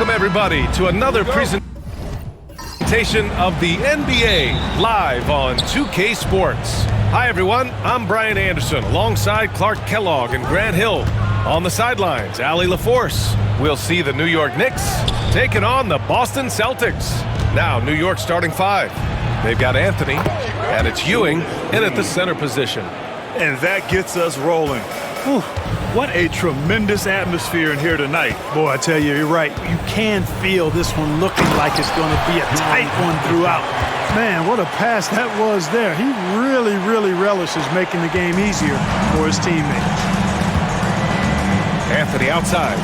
Welcome, everybody, to another presentation of the NBA live on 2K Sports. Hi, everyone. I'm Brian Anderson alongside Clark Kellogg and Grant Hill. On the sidelines, Allie LaForce. We'll see the New York Knicks taking on the Boston Celtics. Now, New York starting five. They've got Anthony, and it's Ewing in at the center position. And that gets us rolling. Whew, what a tremendous atmosphere in here tonight. Boy, I tell you, you're right. You can feel this one looking like it's going to be a tight one throughout. Man, what a pass that was there. He really relishes making the game easier for his teammates. Anthony outside.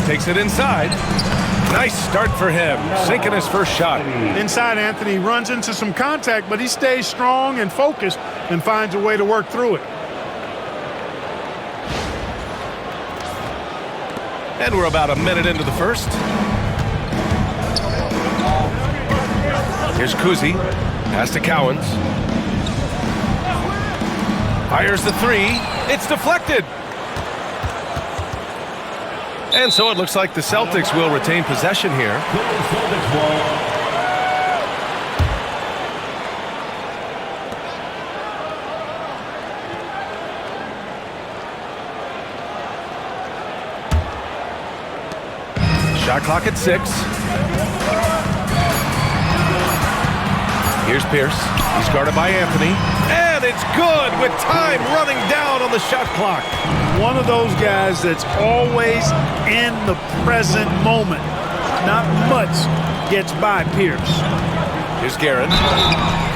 Takes it inside. Nice start for him, sinking his first shot. Inside, Anthony runs into some contact, but he stays strong and focused and finds a way to work through it. And we're about a minute into the first. Here's Kuzi. Pass to Cowens. Fires the three. It's deflected. And so it looks like the Celtics will retain possession here. Shot clock at 6. Here's Pierce. He's guarded by Anthony. And it's good with time running down on the shot clock. One of those guys that's always in the present moment. Not much gets by Pierce. Here's Garrett.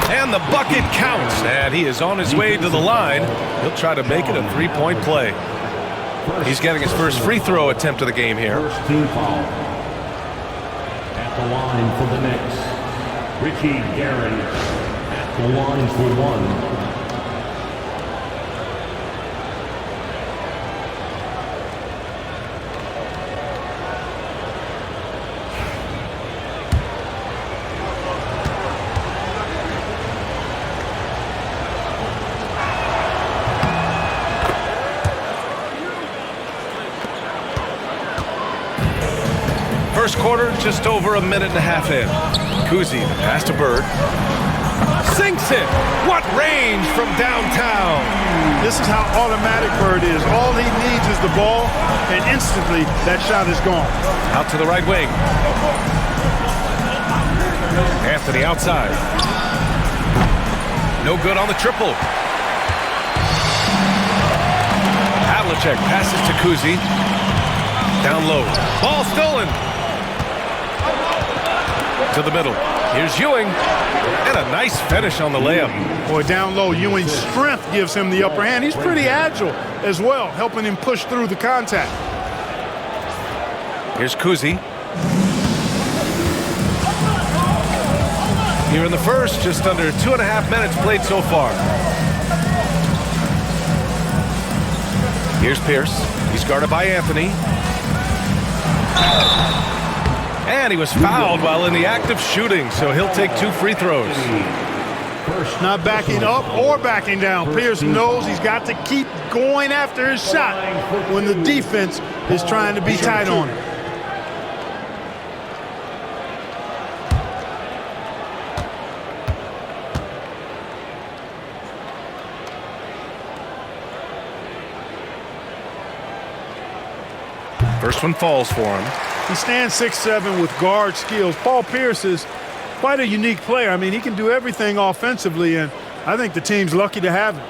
And the bucket counts. And he is on his way to the line. He'll try to make it a three-point play. He's getting his first free throw attempt of the game here. First team foul. At the line for the Knicks, Richie Garrett at the line for one. First quarter, just over a minute and a half in. Kuzi, pass to Bird. Sinks it! What range from downtown! This is how automatic Bird is. All he needs is the ball, and instantly that shot is gone. Out to the right wing. Anthony outside. No good on the triple. Havlicek passes to Kuzi. Down low. Ball stolen. To the middle. Here's Ewing. And a nice finish on the layup. Boy, down low, Ewing's strength gives him the upper hand. He's pretty agile as well, helping him push through the contact. Here's Kuzi. Here in the first, just under 2.5 minutes played so far. Here's Pierce. He's guarded by Anthony. And he was fouled while in the act of shooting, so he'll take 2 free throws. Not backing up or backing down. Pierce knows he's got to keep going after his shot when the defense is trying to be tight on him. First one falls for him. He stands 6'7" with guard skills. Paul Pierce is quite a unique player. I mean, he can do everything offensively, and I think the team's lucky to have him.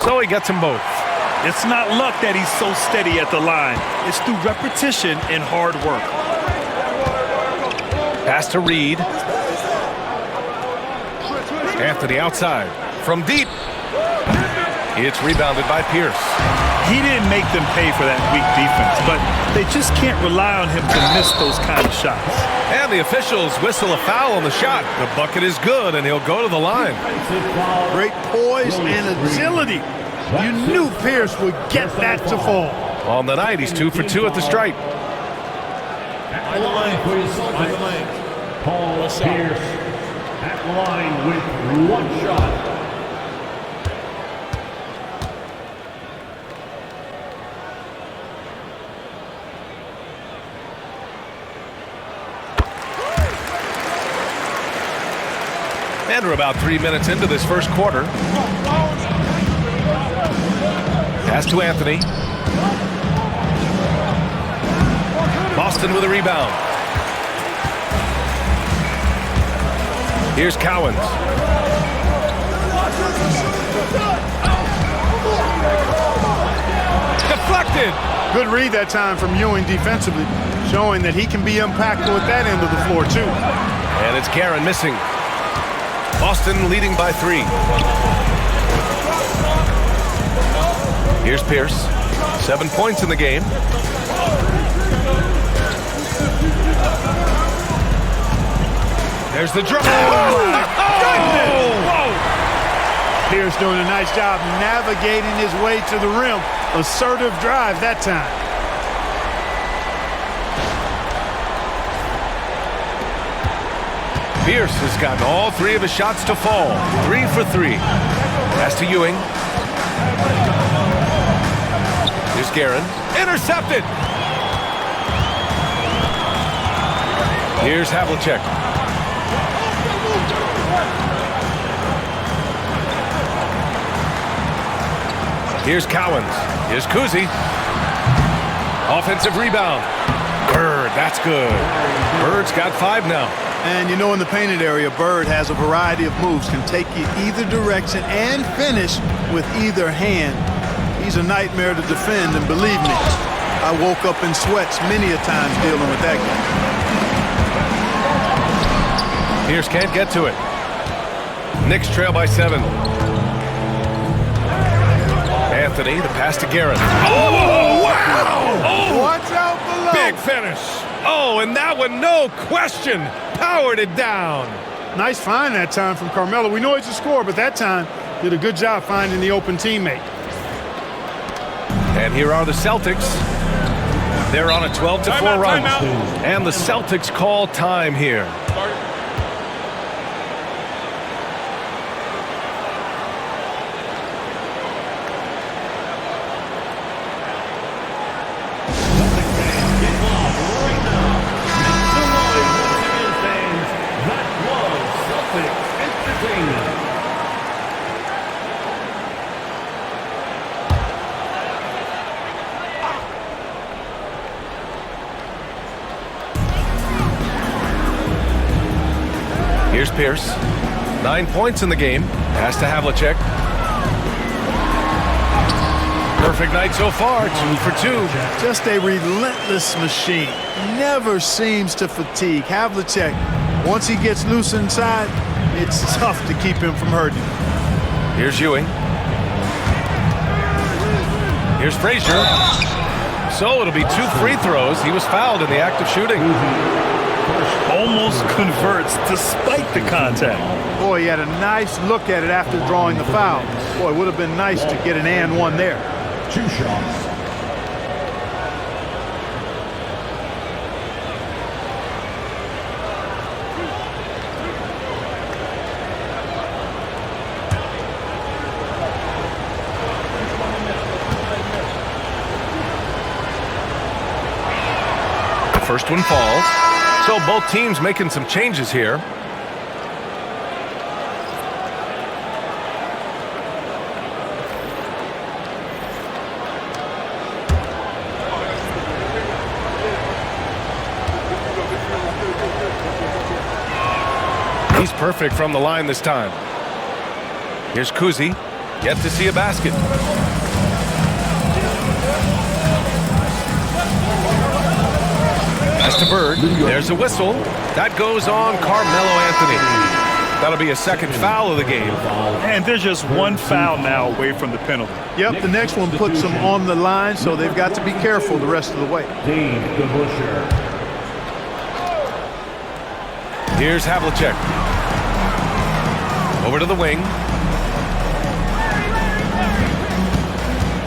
So he gets them both. It's not luck that he's so steady at the line. It's through repetition and hard work. Pass to Reed. Anthony outside. From deep. It's rebounded by Pierce. He didn't make them pay for that weak defense, but they just can't rely on him to miss those kind of shots. And the officials whistle a foul on the shot. The bucket is good, and he'll go to the line. Great poise and agility You knew Pierce would get that to fall. On the night, he's 2 for 2 at the stripe. At the line for his Celtics, Paul Pierce. At the line with 1 shot. And we're about 3 minutes into this first quarter. Pass to Anthony. Boston with a rebound. Here's Cowens. Deflected. Good read that time from Ewing defensively, showing that he can be impactful at that end of the floor, too. And it's Guerin missing. Boston leading by 3. Here's Pierce. 7 points in the game. There's the drop. Pierce doing a nice job navigating his way to the rim. Assertive drive that time. Pierce has gotten all 3 of his shots to fall. 3 for 3. Pass to Ewing. Here's Guerin. Intercepted. Here's Havlicek. Here's Cowens. Here's Kuzi. Offensive rebound. Bird, that's good. Bird's got 5 now. And you know, in the painted area, Bird has a variety of moves, can take you either direction and finish with either hand. He's a nightmare to defend, and believe me, I woke up in sweats many a times dealing with that guy. Pierce can't get to it. Knicks trail by 7. Anthony, the pass to Guerin. Oh, wow! Oh, watch out below. Big finish. Oh, and that one, no question, powered it down. Nice find that time from Carmelo. We know he's a scorer, but that time did a good job finding the open teammate. And here are the Celtics. They're on a 12-4 run. And the Celtics call time here. Here's Pierce. 9 points in the game. Pass to Havlicek. Perfect night so far. 2 for 2. Just a relentless machine. Never seems to fatigue. Havlicek, once he gets loose inside, it's tough to keep him from hurting. Here's Ewing. Here's Frazier. So it'll be 2 free throws. He was fouled in the act of shooting. Almost converts despite the contact. Boy, he had a nice look at it after drawing the foul. Boy, it would have been nice to get an and 1 there. 2 shots. The first one falls. So both teams making some changes here. He's perfect from the line this time. Here's Kuzi. Yet to see a basket. Pass to Bird. There's a whistle. That goes on Carmelo Anthony. That'll be a second foul of the game. And there's just 1 foul now away from the penalty. Yep, the next one puts them on the line, so they've got to be careful the rest of the way. Dave DeBusschere. Here's Havlicek. Over to the wing.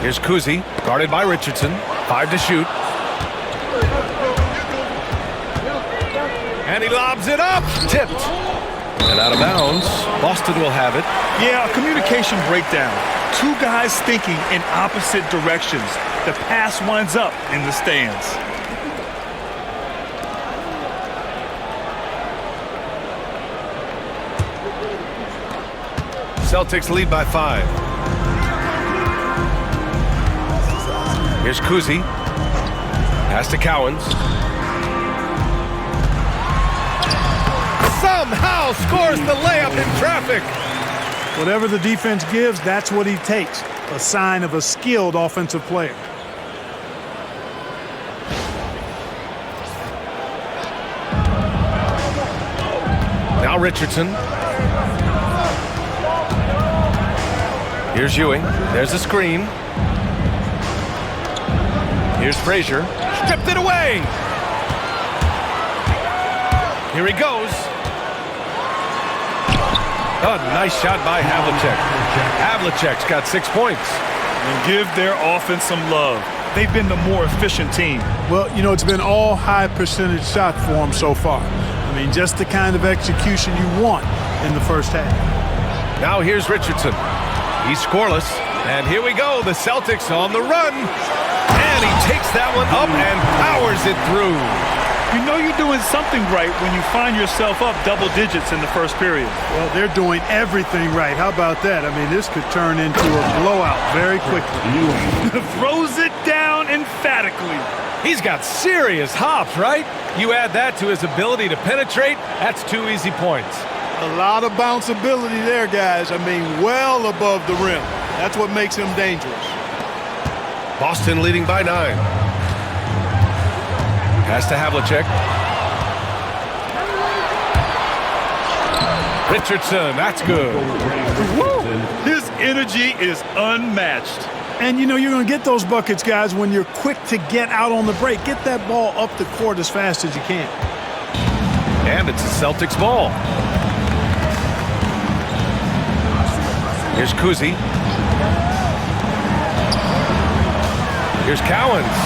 Here's Kuzi, guarded by Richardson. 5 to shoot. And he lobs it up. Tipped. And out of bounds. Boston will have it. Yeah, a communication breakdown. Two guys thinking in opposite directions. The pass winds up in the stands. Celtics lead by 5. Here's Kuzi. Pass to Cowens. Somehow scores the layup in traffic. Whatever the defense gives, that's what he takes. A sign of a skilled offensive player. Now Richardson. Here's Ewing. There's a screen. Here's Frazier. Stripped it away. Here he goes. Oh, nice shot by Havlicek. Havlicek's got 6 points. And give their offense some love. They've been the more efficient team. Well, you know, it's been all high percentage shot for them so far. I mean, just the kind of execution you want in the first half. Now here's Richardson. He's scoreless. And here we go. The Celtics on the run. And he takes that one up and powers it through. You know you're doing something right when you find yourself up double digits in the first period. Well, they're doing everything right. How about that? I mean, this could turn into a blowout very quickly. Throws it down emphatically. He's got serious hops, right? You add that to his ability to penetrate, that's 2 easy points. A lot of bounceability there, guys. I mean, well above the rim. That's what makes him dangerous. Boston leading by 9. Pass to Havlicek. Richardson, that's good. Woo! His energy is unmatched. And, you know, you're going to get those buckets, guys, when you're quick to get out on the break. Get that ball up the court as fast as you can. And it's the Celtics ball. Here's Kuzi. Here's Cowens.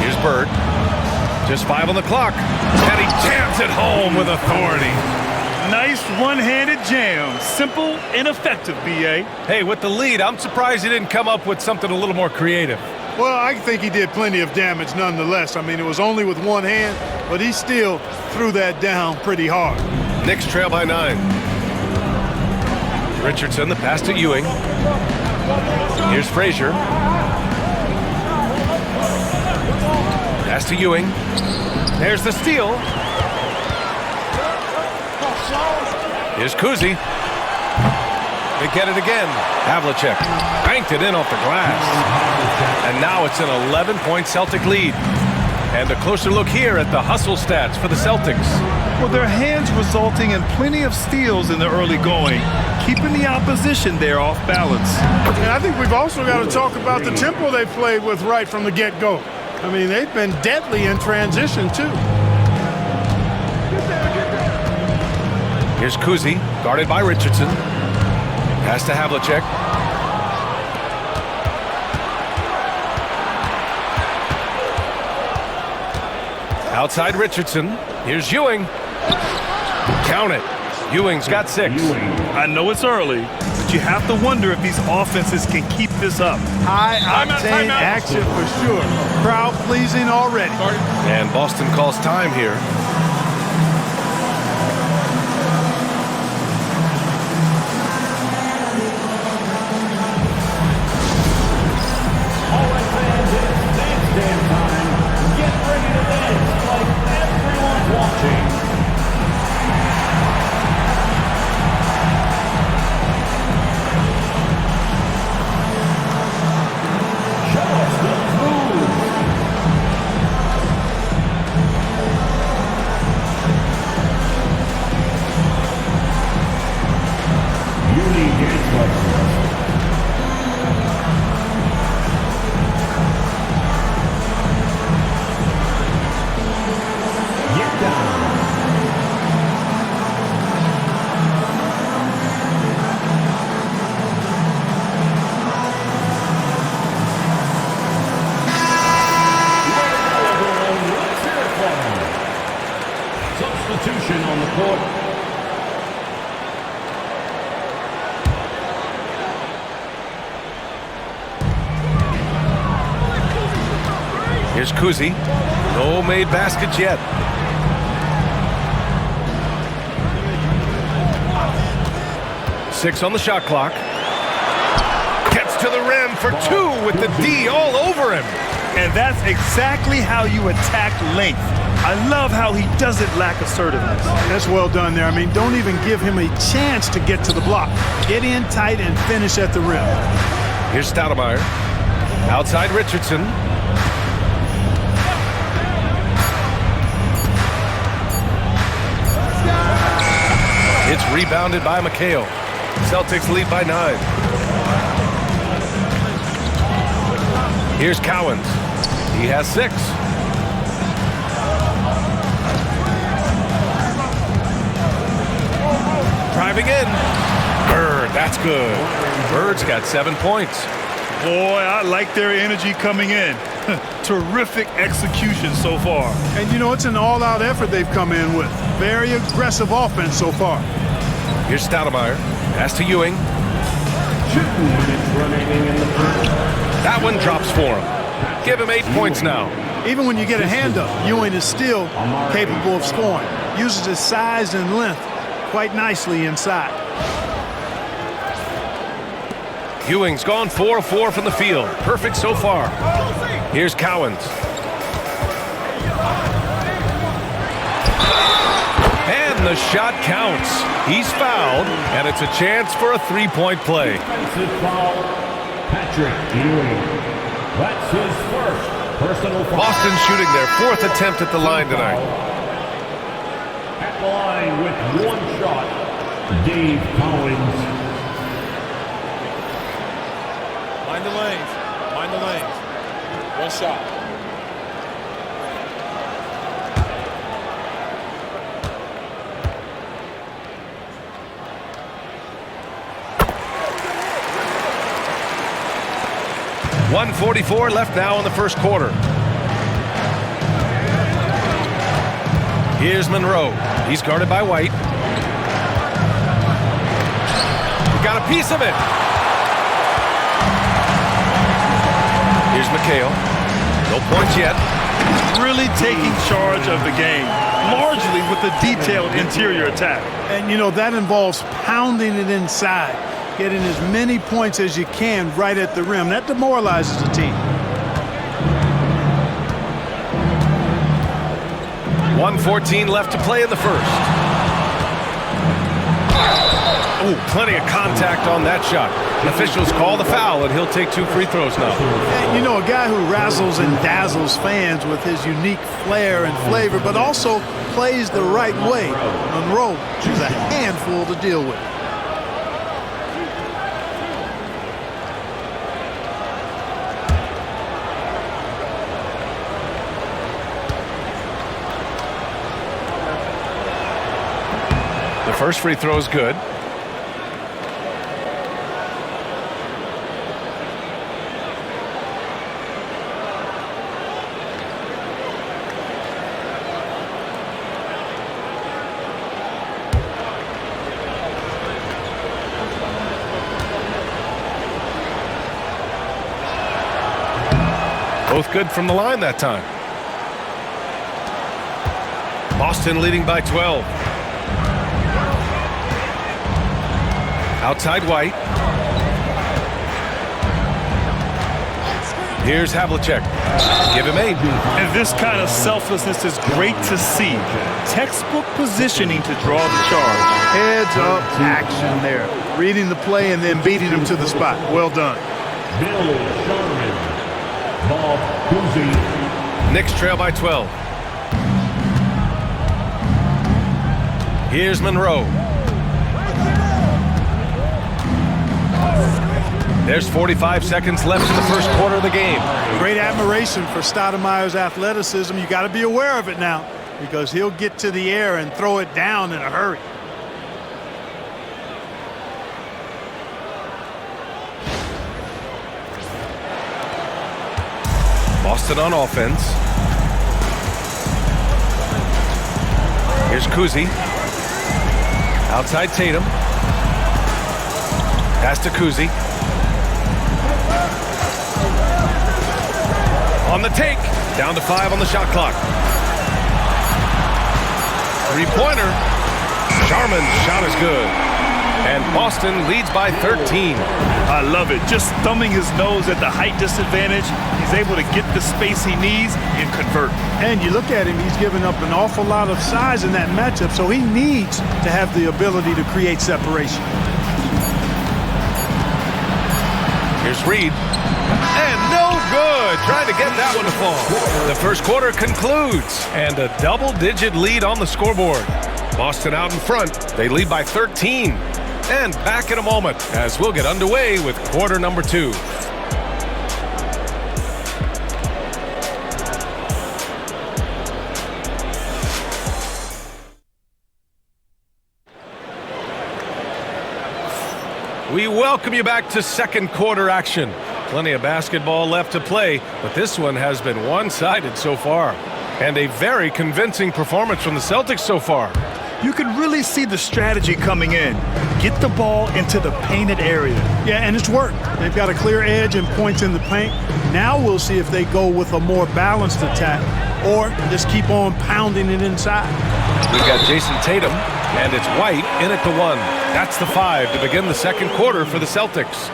Here's Bird. Just 5 on the clock. And he jams it home with authority. Nice one-handed jam. Simple and effective, B.A. Hey, with the lead, I'm surprised he didn't come up with something a little more creative. Well, I think he did plenty of damage nonetheless. I mean, it was only with one hand, but he still threw that down pretty hard. Knicks trail by 9. Richardson, the pass to Ewing. Here's Frazier. Pass to Ewing. There's the steal. Here's Kuzi. They get it again. Havlicek banked it in off the glass. And now it's an 11-point Celtic lead. And a closer look here at the hustle stats for the Celtics. Well, their hands resulting in plenty of steals in the early going, keeping the opposition there off balance. And I think we've also got to talk about the tempo they played with right from the get-go. I mean, they've been deadly in transition, too. Here's Kuzi, guarded by Richardson. Pass to Havlicek. Outside Richardson. Here's Ewing. Count it. Ewing's got 6. I know it's early, but you have to wonder if these offenses can keep this up. High-octane action for sure. Crowd-pleasing already. And Boston calls time here. All right, fans, it's dance time. Get ready to dance like everyone's watching. Show us the moves. Here's Kuzi. No made baskets yet. Six on the shot clock. Gets to the rim for two with the D all over him. And that's exactly how you attack length. I love how he doesn't lack assertiveness. That's well done there. I mean, don't even give him a chance to get to the block. Get in tight and finish at the rim. Here's Stoudemire. Outside Richardson. It's rebounded by McHale. Celtics lead by 9. Here's Cowens. He has 6. Driving in. Bird, that's good. Bird's got 7 points. Boy, I like their energy coming in. Terrific execution so far. And, you know, it's an all-out effort they've come in with. Very aggressive offense so far. Here's Stoudemire. Pass to Ewing. 2 minutes remaining in the first. That one drops for him. Give him 8 points now. Even when you get a hand up, Ewing is still capable of scoring. Uses his size and length quite nicely inside. Ewing's gone 4 of 4 from the field. Perfect so far. Here's Cowens. And the shot counts. He's fouled, and it's a chance for a 3-point play. Defensive foul, Patrick Ewing. That's his first personal foul. Boston shooting their 4th attempt at the line tonight. At the line with 1 shot, Dave Cowens. Mind the lanes. Mind the lanes. 1 shot. .144 left now in the first quarter. Here's Monroe. He's guarded by White. He got a piece of it. Here's McHale. No points yet. Really taking charge of the game, largely with a detailed interior attack. And, you know, that involves pounding it inside, getting as many points as you can right at the rim. That demoralizes the team. 1:14 left to play in the first. Oh, plenty of contact on that shot. Officials call the foul, and he'll take 2 free throws now. And, you know, a guy who razzles and dazzles fans with his unique flair and flavor, but also plays the right way. Monroe is a handful to deal with. The first free throw is good. Both good from the line that time. Boston leading by 12. Outside White. Here's Havlicek. Give him 8. And this kind of selflessness is great to see. Textbook positioning to draw the charge. Heads up action there. Reading the play and then beating him to the spot. Well done. Bill Sherman. Bob Cousy. Knicks trail by 12. Here's Monroe. There's 45 seconds left in the first quarter of the game. Great admiration for Stoudemire's athleticism. You got to be aware of it now, because he'll get to the air and throw it down in a hurry. Boston on offense. Here's Kuzi. Outside Tatum. Pass to Kuzi. On the take. Down to 5 on the shot clock. Three-pointer. Sharman's shot is good. And Boston leads by 13. I love it. Just thumbing his nose at the height disadvantage. He's able to get the space he needs and convert. And you look at him, he's given up an awful lot of size in that matchup, so he needs to have the ability to create separation. Here's Reed. And no good. Trying to get that one to fall. The first quarter concludes, and a double-digit lead on the scoreboard. Boston out in front. They lead by 13. And back in a moment as we'll get underway with quarter number 2. We welcome you back to second quarter action. Plenty of basketball left to play, but this one has been one-sided so far. And a very convincing performance from the Celtics so far. You can really see the strategy coming in. Get the ball into the painted area. Yeah, and it's worked. They've got a clear edge and points in the paint. Now we'll see if they go with a more balanced attack or just keep on pounding it inside. We've got Jason Tatum, and it's White in at the 1. That's the 5 to begin the second quarter for the Celtics.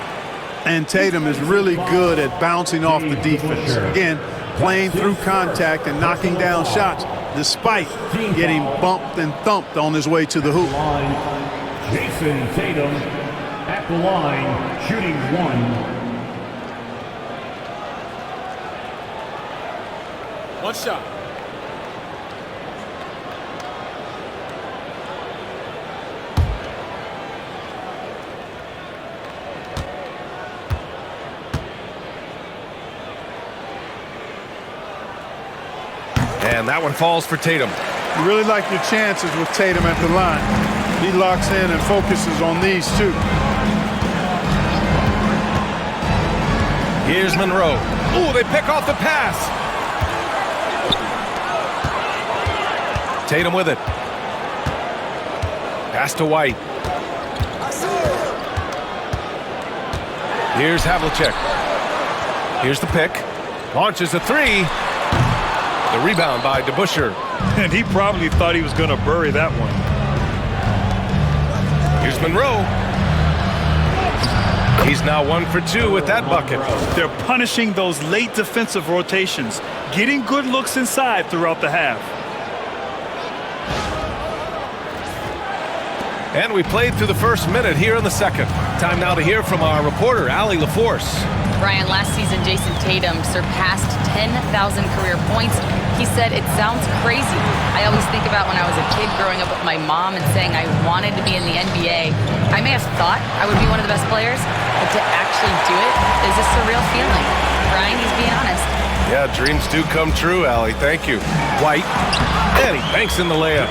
And Tatum is really good at bouncing off the defense. Again, playing through contact and knocking down shots, despite getting bumped and thumped on his way to the hoop. Jason Tatum at the line, shooting 1. One shot. And that one falls for Tatum. You really like your chances with Tatum at the line. He locks in and focuses on these two. Here's Monroe. Ooh, they pick off the pass. Tatum with it. Pass to White. Here's Havlicek. Here's the pick. Launches a 3. The rebound by DeBusschere. And he probably thought he was going to bury that one. Here's Monroe. He's now 1 for 2 with that bucket. They're punishing those late defensive rotations, getting good looks inside throughout the half. And we played through the first minute here in the second. Time now to hear from our reporter, Allie LaForce. Brian, last season, Jason Tatum surpassed 10,000 career points. He said, it sounds crazy. I always think about when I was a kid growing up with my mom and saying I wanted to be in the NBA. I may have thought I would be one of the best players, but to actually do it is a surreal feeling. Brian, he's being honest. Yeah, dreams do come true, Allie. Thank you. White. And he banks in the layup.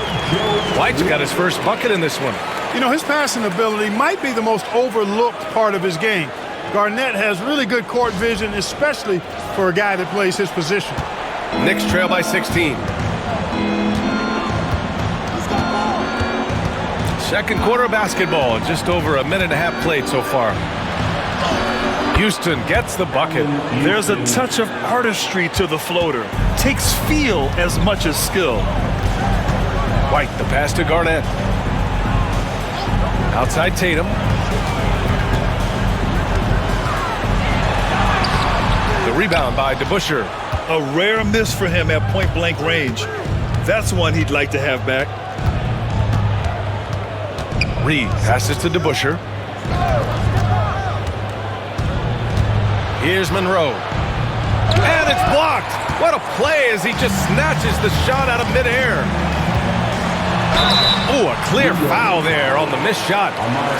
White's got his first bucket in this one. You know, his passing ability might be the most overlooked part of his game. Garnett has really good court vision, especially for a guy that plays his position. Knicks trail by 16. Second quarter of basketball, just over a minute and a half played so far. Houston gets the bucket. There's a touch of artistry to the floater. Takes feel as much as skill. White, the pass to Garnett. Outside Tatum. The rebound by DeBusschere. A rare miss for him at point-blank range. That's one he'd like to have back. Reed passes to DeBusschere. Here's Monroe. And it's blocked. What a play as he just snatches the shot out of midair. Oh, a clear foul there on the missed shot.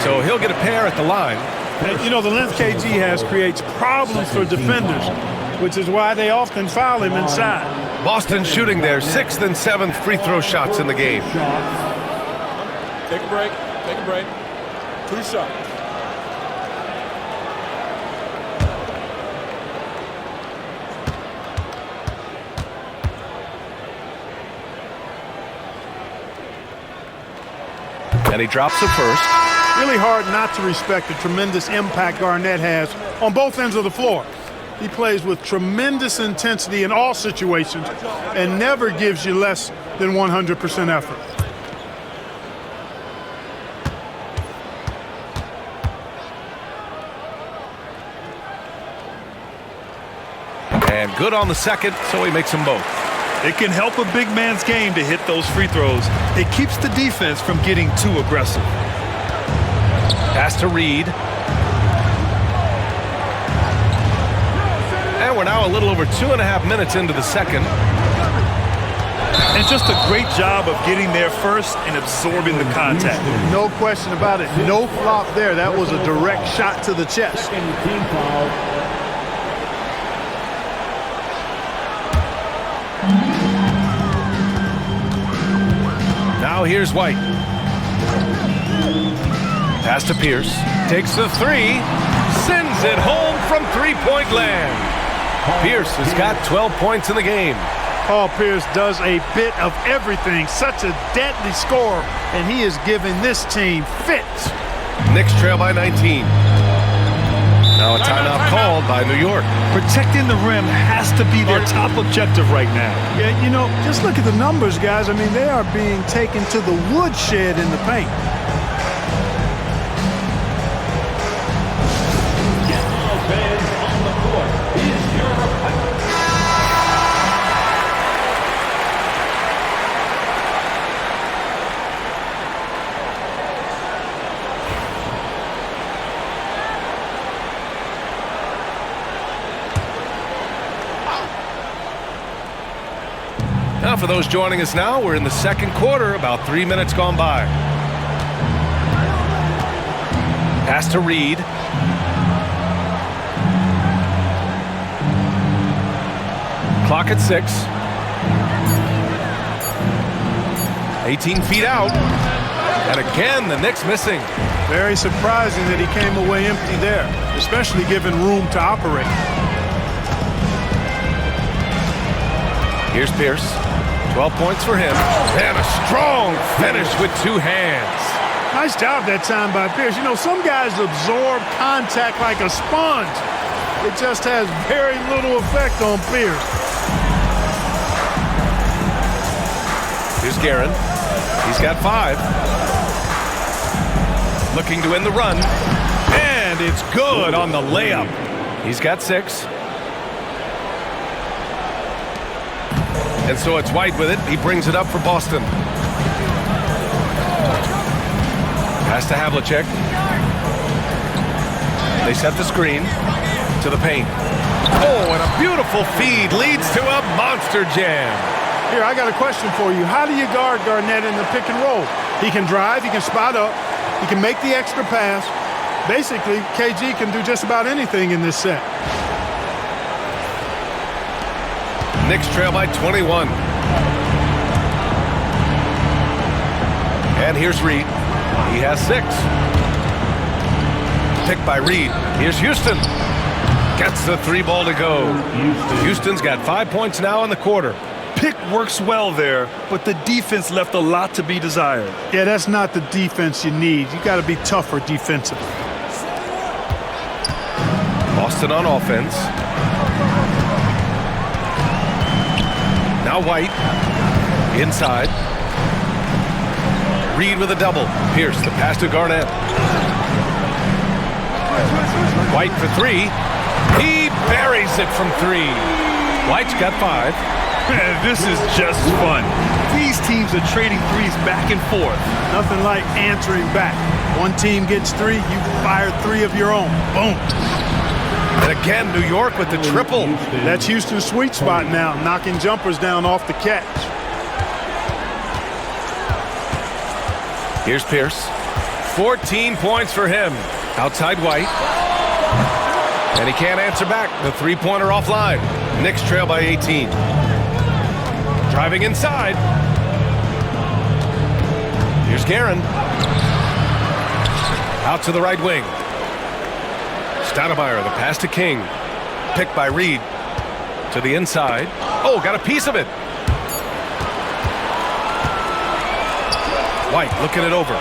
So he'll get a pair at the line. And, you know, the length KG has creates problems for defenders, which is why they often foul him inside. Boston shooting their 6th and 7th free throw shots in the game. Take a break. Take a break. 2 shots. And he drops it first. Really hard not to respect the tremendous impact Garnett has on both ends of the floor. He plays with tremendous intensity in all situations and never gives you less than 100% effort. And good on the second, so he makes them both. It can help a big man's game to hit those free throws. It keeps the defense from getting too aggressive. Pass to Reed. And we're now a little over 2.5 minutes into the second. And just a great job of getting there first and absorbing the contact. No question about it. No flop there. That was a direct shot to the chest. Team foul. Now here's White. Pass to Pierce. Takes the three. Sends it home from three-point land. Pierce has got 12 points in the game. Paul Pierce does a bit of everything. Such a deadly scorer, and he is giving this team fits. Knicks trail by 19. Now a timeout called by New York. Protecting the rim has to be their top objective right now. Yeah, you know, just look at the numbers, guys. I mean, they are being taken to the woodshed in the paint. Fans on the court is your Now for those joining us now, we're in the second quarter, about 3 minutes gone by. Pass to Reed. Clock at 6. 18 feet out. And again, the Knicks missing. Very surprising that he came away empty there, especially given room to operate. Here's Pierce. 12 points for him. And a strong finish with two hands. Nice job that time by Pierce. You know, some guys absorb contact like a sponge. It just has very little effect on Pierce. Here's Guerin. He's got 5. Looking to win the run. And it's good on the layup. He's got 6. And so it's White with it. He brings it up for Boston. Pass to Havlicek. They set the screen to the paint. Oh, and a beautiful feed leads to a monster jam. Here, I got a question for you. How do you guard Garnett in the pick and roll? He can drive, he can spot up, he can make the extra pass. Basically, KG can do just about anything in this set. Knicks trail by 21. And here's Reed. He has 6. Picked by Reed. Here's Houston. Gets the 3 ball to go. Houston's got 5 points now in the quarter. Pick works well there, but the defense left a lot to be desired. Yeah, that's not the defense you need. You got to be tougher defensively. Boston on offense. Now White. Inside. Reed with a double. Pierce, the pass to Garnett. White for 3. He buries it from 3. White's got 5. This is just fun. These teams are trading threes back and forth. Nothing like answering back. One team gets 3, you fire 3 of your own. Boom. And again, New York with the triple. That's Houston's sweet spot now, knocking jumpers down off the catch. Here's Pierce. 14 points for him. Outside White. And he can't answer back. The three-pointer offline. Knicks trail by 18. Driving inside. Here's Guerin. Out to the right wing. Stoudemire, the pass to King. Picked by Reed. To the inside. Oh, got a piece of it. White looking it over.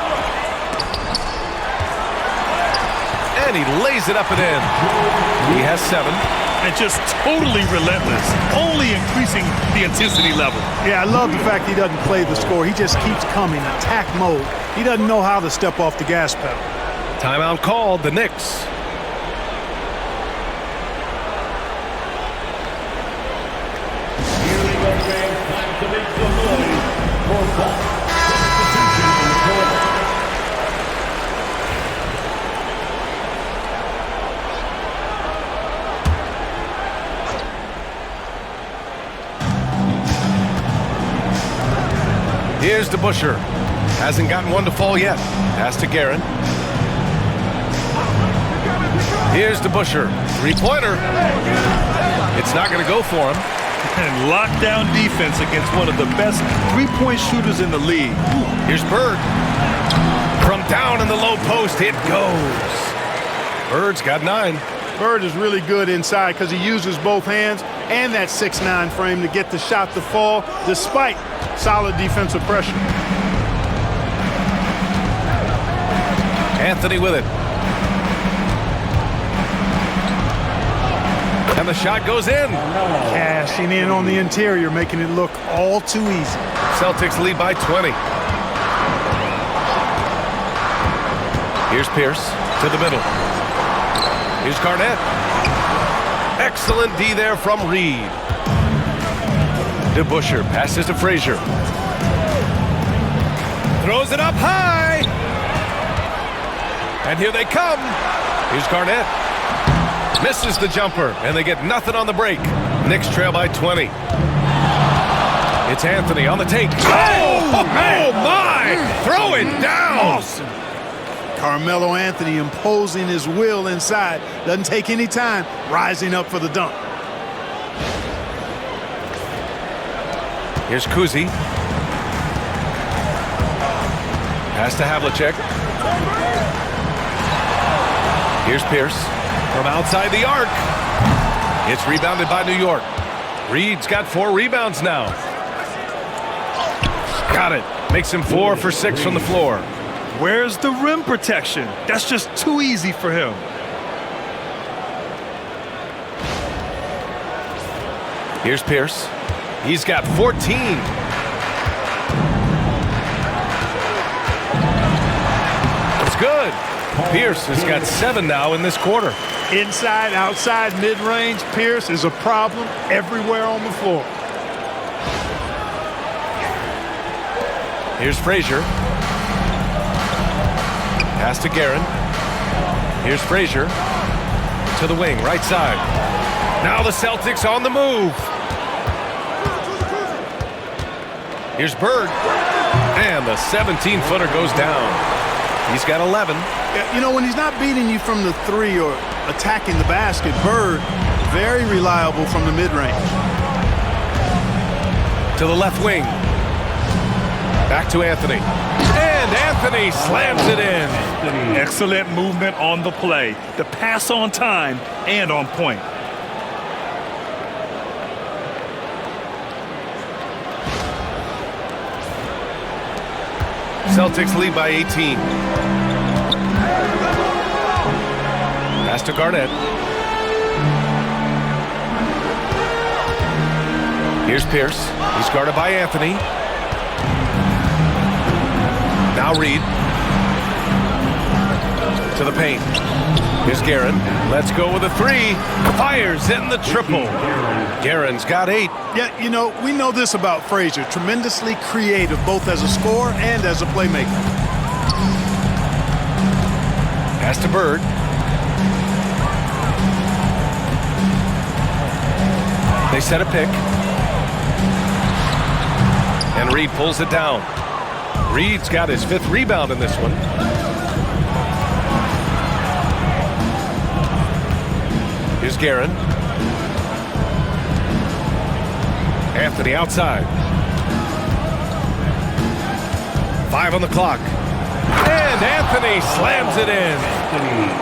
And he lays it up and in. He has 7. and just totally relentless, only increasing the intensity level. Yeah, I love the fact he doesn't play the score. He just keeps coming, attack mode. He doesn't know how to step off the gas pedal. Timeout called, the Knicks. Here we go, fans. Time to make some noise for Boston substitution on the court. Here's DeBusschere. Hasn't gotten one to fall yet. Pass to Guerin. Here's DeBusschere. Three-pointer. It's not going to go for him. And lockdown defense against one of the best three-point shooters in the league. Here's Bird. From down in the low post, it goes. Bird's got 9. Bird is really good inside because he uses both hands and that 6'9" frame to get the shot to fall despite solid defensive pressure. Anthony with it. And the shot goes in. Cashing in on the interior, making it look all too easy. Celtics lead by 20. Here's Pierce to the middle. Here's Garnett. Excellent D there from Reed. DeBusschere passes to Frazier. Throws it up high. And here they come. Here's Garnett. Misses the jumper, and they get nothing on the break. Knicks trail by 20. It's Anthony on the take. Oh my! Throw it down! Awesome. Carmelo Anthony imposing his will inside. Doesn't take any time, rising up for the dunk. Here's Kuzi. Pass to Havlicek. Here's Pierce from outside the arc. It's rebounded by New York. Reed's got 4 rebounds now. Got it. Makes him 4 for 6 from the floor. Where's the rim protection? That's just too easy for him. Here's Pierce. He's got 14. It's good. Pierce has got 7 now in this quarter. Inside, outside, mid-range, Pierce is a problem everywhere on the floor. Here's Frazier. Pass to Guerin. Here's Frazier to the wing, right side. Now the Celtics on the move. Here's Bird. And the 17-footer goes down. He's got 11. Yeah, you know, when he's not beating you from the 3 or attacking the basket, Bird, very reliable from the mid-range. To the left wing. Back to Anthony. And Anthony slams it in. Excellent movement on the play. The pass on time and on point. Celtics lead by 18. Pass to Garnett. Here's Pierce. He's guarded by Anthony. Now Reed. To the paint. Here's Guerin. Let's go with a 3. Fires in the triple. Guerin's got 8. Yeah, you know, we know this about Frazier. Tremendously creative, both as a scorer and as a playmaker. Pass to Bird. They set a pick. And Reed pulls it down. Reed's got his 5th rebound in this one. Here's Guerin. Anthony outside. 5 on the clock. And Anthony slams it in.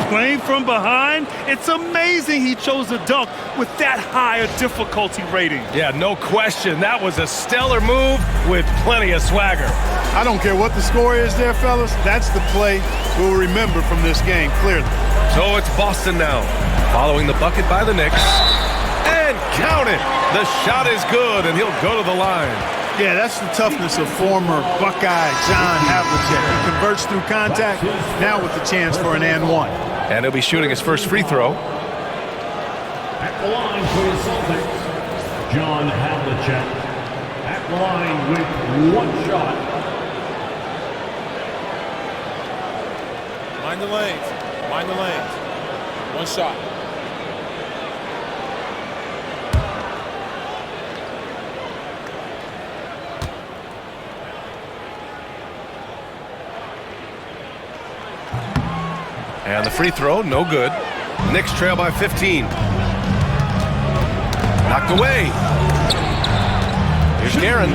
Playing from behind, it's amazing he chose a dunk with that high a difficulty rating. Yeah, no question. That was a stellar move with plenty of swagger. I don't care what the score is there, fellas. That's the play we'll remember from this game, clearly. So it's Boston now, following the bucket by the Knicks. count it. The shot is good, and he'll go to the line. Yeah, that's the toughness of former Buckeye John Havlicek. He converts through contact, now with the chance for an and one. And he'll be shooting his first free throw. At the line for the Celtics, John Havlicek. At the line with one shot. Mind the lanes. Mind the lanes. One shot. And the free throw, no good. Knicks trail by 15. Knocked away. Here's Guerin.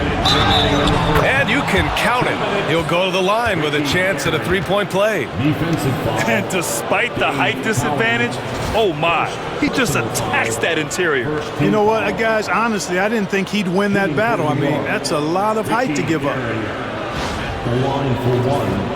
And you can count it. He'll go to the line with a chance at a three-point play. And despite the height disadvantage, oh my, he just attacks that interior. You know what, guys, honestly, I didn't think he'd win that battle. I mean, that's a lot of height to give up. The line for one.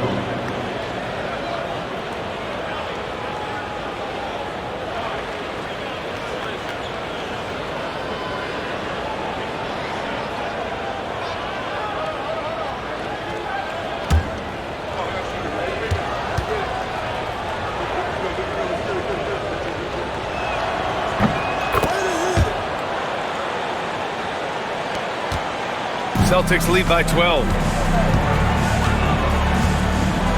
Celtics lead by 12.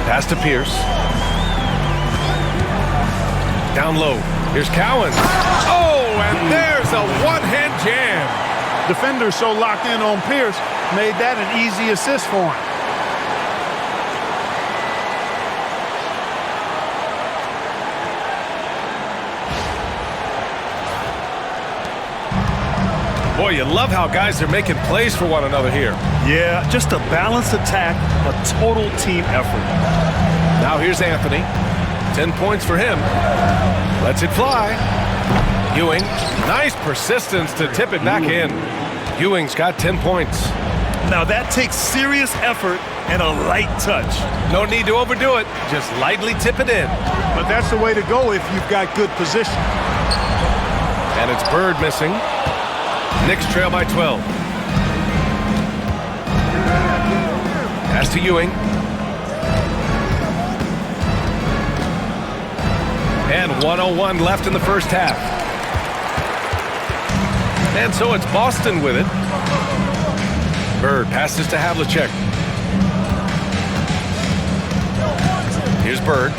Pass to Pierce. Down low. Here's Cowan. Oh, and there's a one-hand jam. Defenders so locked in on Pierce made that an easy assist for him. Boy, you love how guys are making plays for one another here. Yeah, just a balanced attack, a total team effort. Now here's Anthony. 10 points for him. Lets it fly. Ewing, nice persistence to tip it back in. Ewing's got 10 points. Now that takes serious effort and a light touch. No need to overdo it. Just lightly tip it in. But that's the way to go if you've got good position. And it's Bird missing. Knicks trail by 12. Pass to Ewing. And 1:01 left in the first half. And so it's Boston with it. Bird passes to Havlicek. Here's Bird.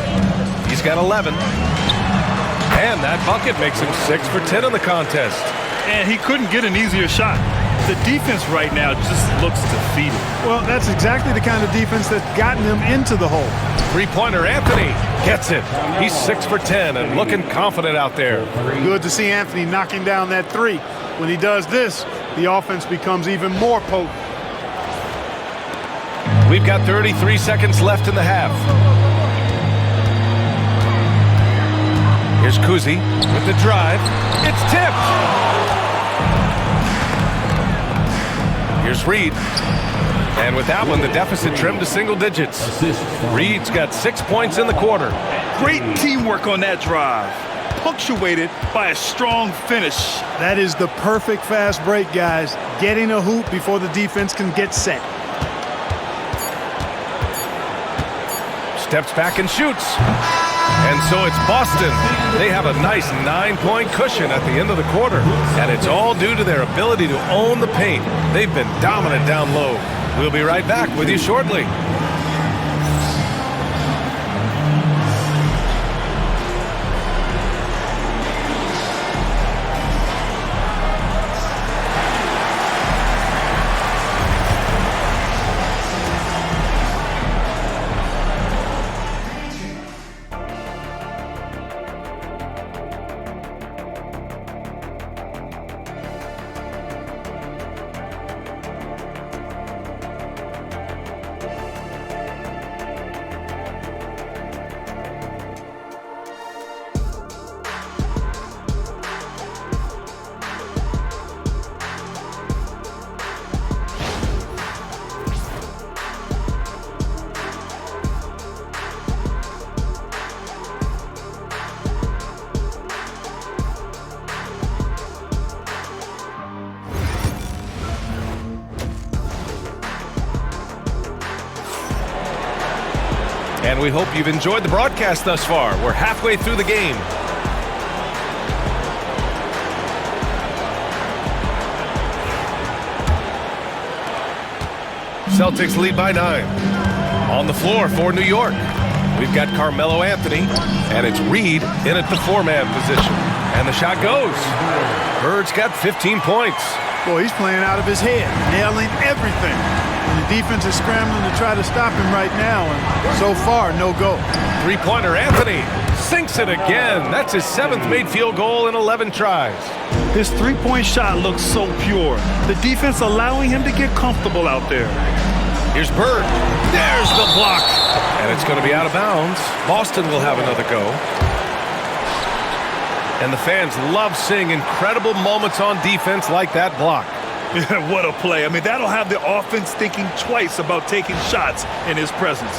He's got 11. And that bucket makes him 6 for 10 in the contest. And he couldn't get an easier shot. The defense right now just looks defeated. Well, that's exactly the kind of defense that's gotten him into the hole. Three-pointer, Anthony gets it. He's 6 for 10 and looking confident out there. Good to see Anthony knocking down that three. When he does this, the offense becomes even more potent. We've got 33 seconds left in the half. Here's Kuzi with the drive. It's tipped. Here's Reed. And with that one, the deficit trimmed to single digits. Reed's got 6 points in the quarter. Great teamwork on that drive, punctuated by a strong finish. That is the perfect fast break, guys. Getting a hoop before the defense can get set. Steps back and shoots. And so it's Boston. They have a nice 9-point cushion at the end of the quarter. And it's all due to their ability to own the paint. They've been dominant down low. We'll be right back with you shortly. And we hope you've enjoyed the broadcast thus far. We're halfway through the game. Celtics lead by 9. On the floor for New York, we've got Carmelo Anthony, and it's Reed in at the 4-man position. And the shot goes. Bird's got 15 points. Boy, he's playing out of his head, nailing everything. And the defense is scrambling to try to stop him right now, and so far, no go. Three-pointer Anthony sinks it again. That's his 7th made field goal in 11 tries. His three-point shot looks so pure. The defense allowing him to get comfortable out there. Here's Bird. There's the block. And it's going to be out of bounds. Boston will have another go. And the fans love seeing incredible moments on defense like that block. What a play. I mean, that'll have the offense thinking twice about taking shots in his presence.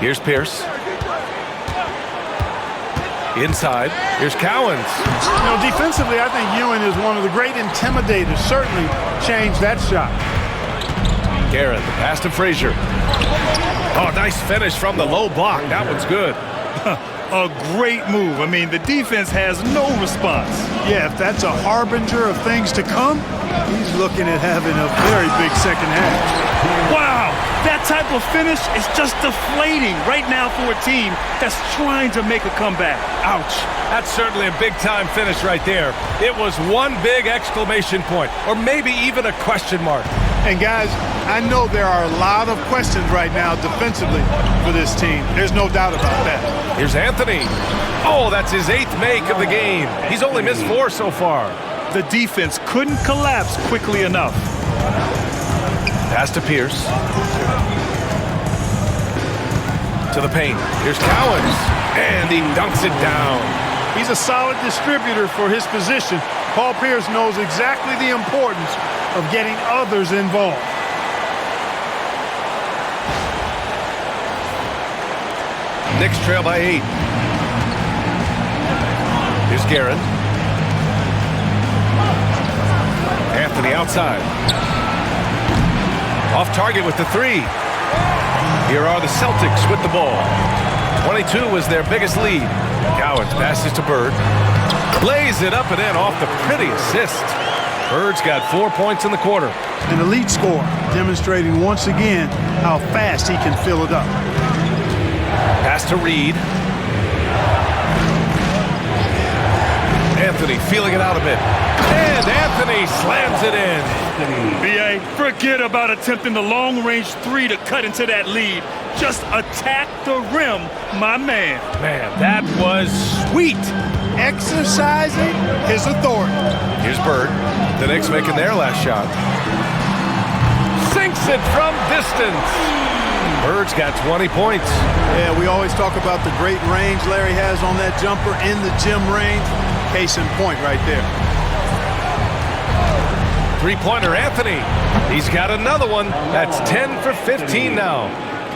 Here's Pierce. Inside. Here's Cowens. You know, defensively, I think Ewing is one of the great intimidators. Certainly changed that shot. Garrett, the pass to Frazier. Oh, nice finish from the low block. That one's good. A great move. I mean, the defense has no response. Yeah, if that's a harbinger of things to come, he's looking at having a very big second half. Wow, that type of finish is just deflating right now for a team that's trying to make a comeback. Ouch. That's certainly a big-time finish right there. It was one big exclamation point, or maybe even a question mark. And guys, I know there are a lot of questions right now defensively for this team. There's no doubt about that. Here's Anthony. Oh, that's his 8th make of the game. He's only missed 4 so far. The defense couldn't collapse quickly enough. Pass to Pierce. To the paint. Here's Cowens. And he dunks it down. He's a solid distributor for his position. Paul Pierce knows exactly the importance of getting others involved. Knicks trail by 8. Here's Garrett. Anthony outside. Off target with the 3. Here are the Celtics with the ball. 22 was their biggest lead. Cowens passes to Bird. Lays it up and in off the pretty assist. Bird's got 4 points in the quarter. An elite score, demonstrating once again how fast he can fill it up. Pass to Reed. Anthony feeling it out a bit. And Anthony slams it in. B.A., forget about attempting the long-range 3 to cut into that lead. Just attack the rim, my man. Man, that was sweet. Exercising his authority. Here's Bird. The Knicks making their last shot. Sinks it from distance. Bird's got 20 points. Yeah, we always talk about the great range Larry has on that jumper in the gym range. Case in point right there. Three-pointer Anthony. He's got another one. That's 10 for 15 now.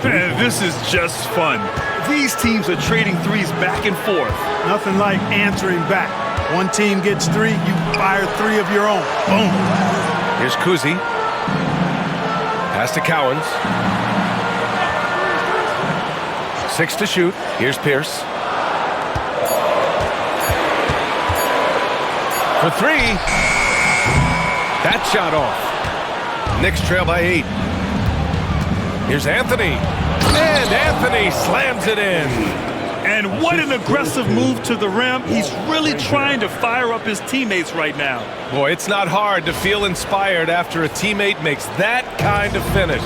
Man, this is just fun. These teams are trading threes back and forth. Nothing like answering back. One team gets 3, you fire 3 of your own. Boom. Here's Kuzi. Pass to Cowens. 6 to shoot. Here's Pierce. For 3. That shot off. Knicks trail by 8. Here's Anthony. And Anthony slams it in. And what an aggressive move to the rim. He's really trying to fire up his teammates right now. Boy, it's not hard to feel inspired after a teammate makes that kind of finish.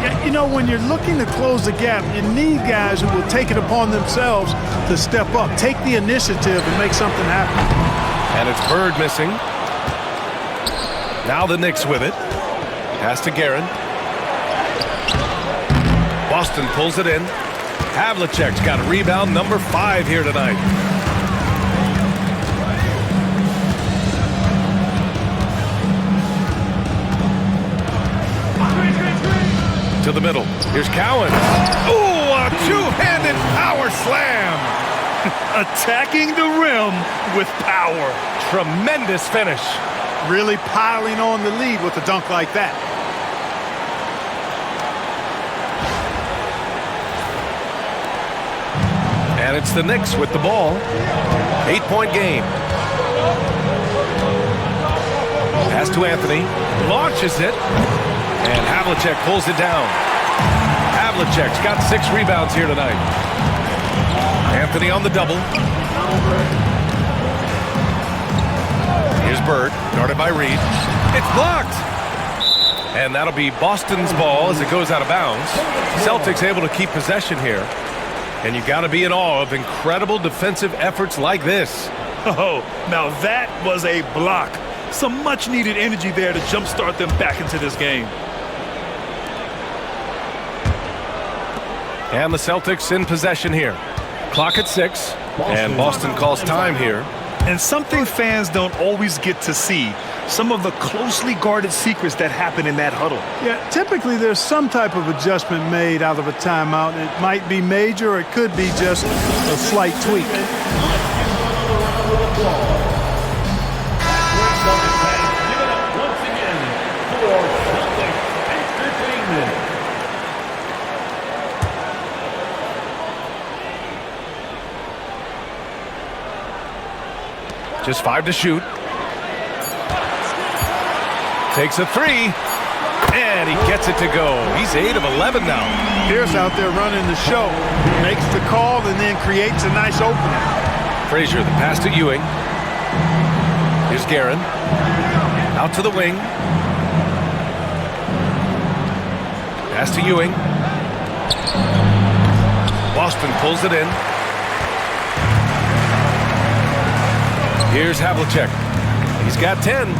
Yeah, you know, when you're looking to close the gap, you need guys who will take it upon themselves to step up, take the initiative and make something happen. And it's Bird missing. Now the Knicks with it. Pass to Guerin. Boston pulls it in. Havlicek's got rebound number 5 here tonight. To the middle. Here's Cowens. Ooh, a two-handed power slam. Attacking the rim with power. Tremendous finish. Really piling on the lead with a dunk like that. And it's the Knicks with the ball. 8-point game. Pass to Anthony. Launches it. And Havlicek pulls it down. Havlicek's got 6 rebounds here tonight. Anthony on the double. Here's Bird, guarded by Reed. It's blocked! And that'll be Boston's ball as it goes out of bounds. Celtics able to keep possession here. And you got to be in awe of incredible defensive efforts like this. Oh, now that was a block. Some much-needed energy there to jumpstart them back into this game. And the Celtics in possession here. Clock at 6, and Boston calls time here. And something fans don't always get to see, some of the closely guarded secrets that happen in that huddle. Yeah, typically there's some type of adjustment made out of a timeout. It might be major or it could be just a slight tweak. Once again for Celtics Entertainment. Just 5 to shoot. Takes a 3. And he gets it to go. He's 8 of 11 now. Pierce out there running the show. Makes the call and then creates a nice opening. Frazier, the pass to Ewing. Here's Guerin. Out to the wing. Pass to Ewing. Boston pulls it in. Here's Havlicek. He's got 10.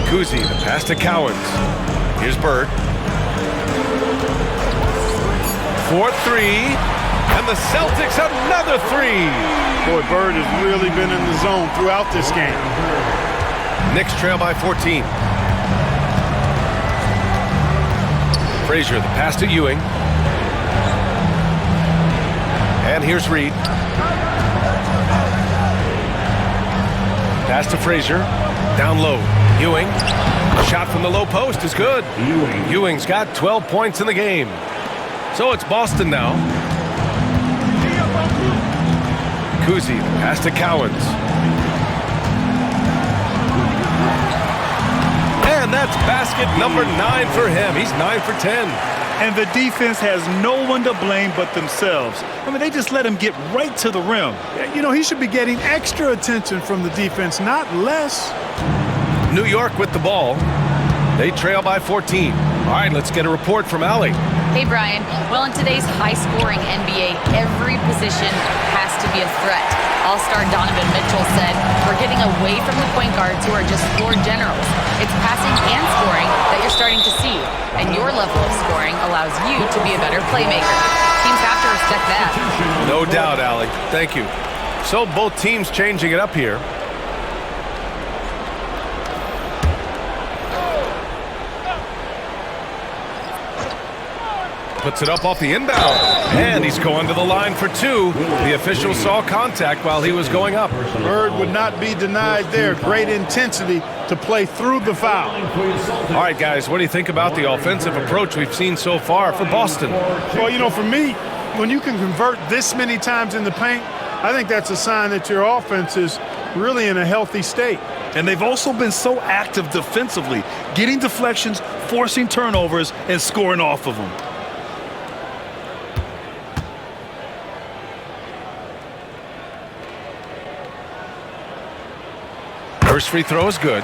Kuzi, the pass to Cowens. Here's Bird. 4-3. And the Celtics another 3. Boy, Bird has really been in the zone throughout this game. Knicks trail by 14. Frazier, the pass to Ewing. And here's Reed. Pass to Frazier. Down low. Ewing. Shot from the low post is good. Ewing's got 12 points in the game. So it's Boston now. Kuzi, pass to Cowens. And that's basket number 9 for him. He's 9 for 10. And the defense has no one to blame but themselves. I mean, they just let him get right to the rim. You know, he should be getting extra attention from the defense, not less. New York with the ball. They trail by 14. All right, let's get a report from Allie. Hey, Brian. Well, in today's high-scoring NBA, every position has to be a threat. All-star Donovan Mitchell said, "We're getting away from the point guards who are just floor generals. It's passing and scoring that you're starting to see, and your level of scoring allows you to be a better playmaker. Teams have to respect that." No doubt, Allie. Thank you. So both teams changing it up here. Puts it up off the inbound. And he's going to the line for 2. The official saw contact while he was going up. Bird would not be denied there. Great intensity to play through the foul. All right, guys, what do you think about the offensive approach we've seen so far for Boston? Well, you know, for me, when you can convert this many times in the paint, I think that's a sign that your offense is really in a healthy state. And they've also been so active defensively, getting deflections, forcing turnovers, and scoring off of them. First free throw is good.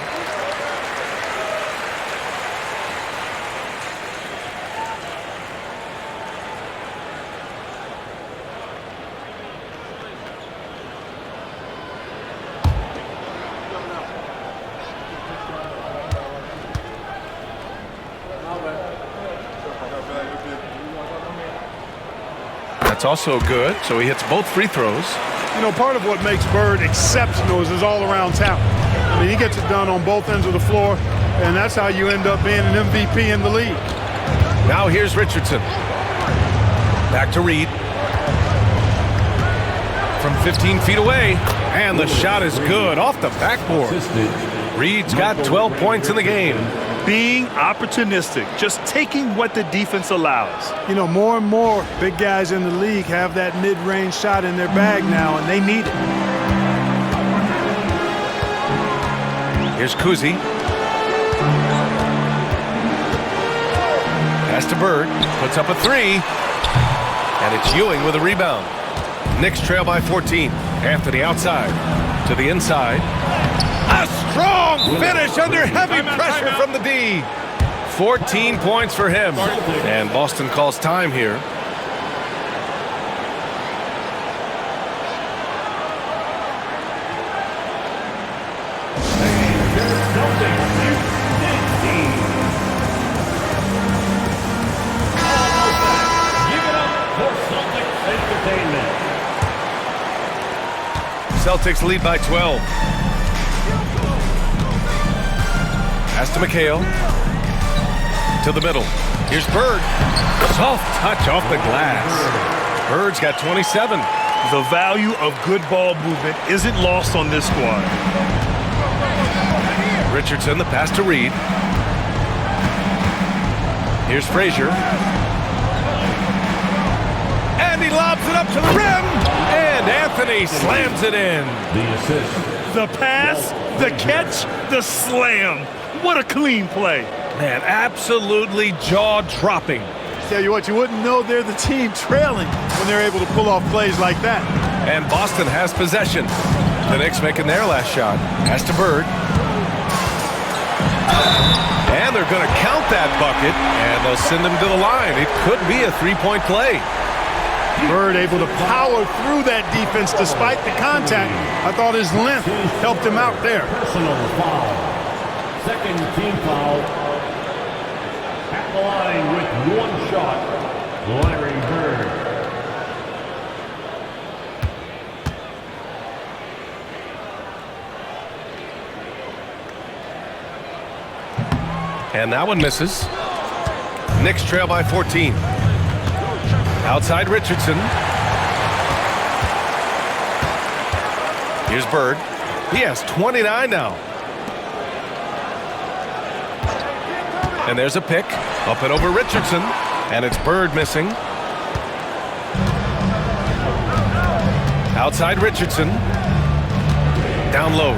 That's also good, so he hits both free throws. You know, part of what makes Bird exceptional is his all-around talent. I mean, he gets it done on both ends of the floor, and that's how you end up being an MVP in the league. Now here's Richardson. Back to Reed. From 15 feet away. And the shot is good off the backboard. Reed's got 12 points in the game. Being opportunistic, just taking what the defense allows. You know, more and more big guys in the league have that mid-range shot in their bag now, and they need it. Here's Kuzi. Pass to Bird. Puts up a three. And it's Ewing with a rebound. Knicks trail by 14. Anthony outside. To the inside. A strong finish under heavy pressure from the D. 14 points for him. And Boston calls time here. Celtics lead by 12. Pass to McHale. To the middle. Here's Bird. Soft touch off the glass. Bird's got 27. The value of good ball movement isn't lost on this squad. Richardson, the pass to Reed. Here's Frazier. And he lobs it up to the rim. And Anthony slams it in. The assist. The pass, the catch, the slam. What a clean play. Man, absolutely jaw-dropping. Tell you what, you wouldn't know they're the team trailing when they're able to pull off plays like that. And Boston has possession. The Knicks making their last shot. Pass to Bird. And they're going to count that bucket, and they'll send him to the line. It could be a three-point play. Bird able to power through that defense despite the contact. I thought his length helped him out there. Personal foul. Second team foul. At the line with one shot, Larry Bird. And that one misses. Knicks trail by 14. Outside Richardson. Here's Bird. He has 29 now. And there's a pick. Up and over Richardson. And it's Bird missing. Outside Richardson. Down low.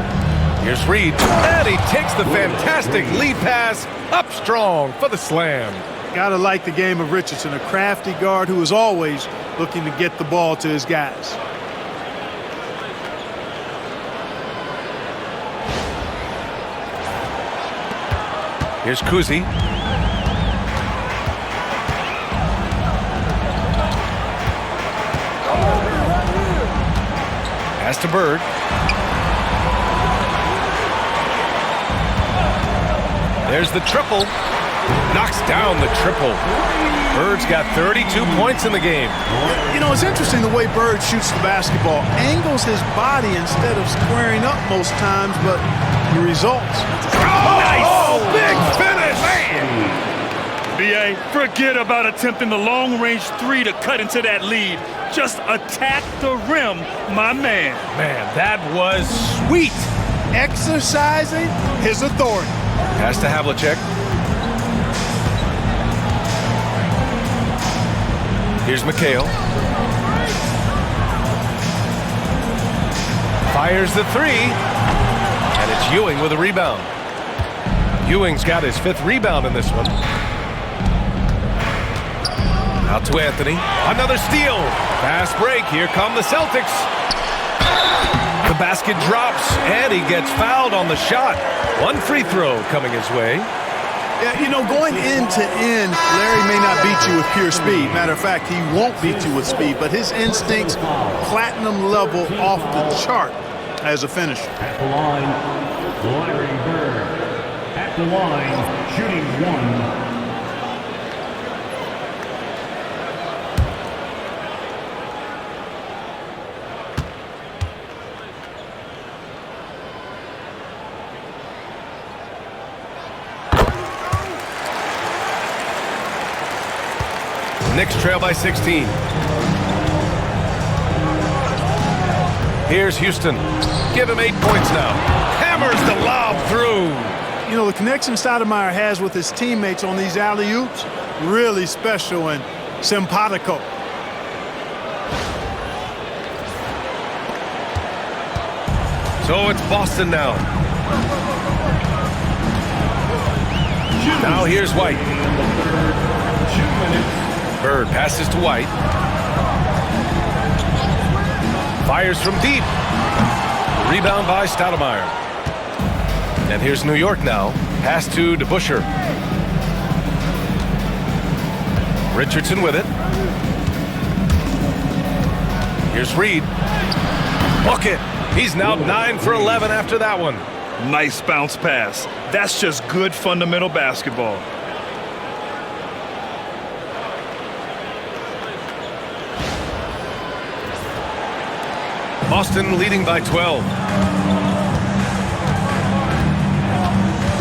Here's Reed. And he takes the fantastic lead pass up strong for the slam. Gotta like the game of Richardson, a crafty guard who is always looking to get the ball to his guys. Here's Kuzi. Pass to Bird. There's the triple. Knocks down the triple. Bird's got 32 points in the game. You know, it's interesting the way Bird shoots the basketball. Angles his body instead of squaring up most times, but the results. Oh, big finish! BA, forget about attempting the long-range three to cut into that lead. Just attack the rim, my man. Man, that was sweet. Exercising his authority. Pass to Havlicek. Here's McHale. Fires the three. And it's Ewing with a rebound. Ewing's got his 5th rebound in this one. Out to Anthony. Another steal. Fast break. Here come the Celtics. The basket drops, and he gets fouled on the shot. One free throw coming his way. Yeah, you know, going end to end, Larry may not beat you with pure speed. Matter of fact, he won't beat you with speed, but his instincts, platinum level off the chart as a finisher. At the line, Larry Bird. At the line, shooting one. Knicks trail by 16. Here's Houston. Give him 8 points now. Hammers the lob through. You know, the connection Stoudemire has with his teammates on these alley-oops, really special and simpatico. So it's Boston now. Now here's White. Bird passes to White. Fires from deep. Rebound by Stoudemire. And here's New York now. Pass to DeBusschere. Richardson with it. Here's Reed. Bucket. He's now 9 for 11 after that one. Nice bounce pass. That's just good fundamental basketball. Boston leading by 12.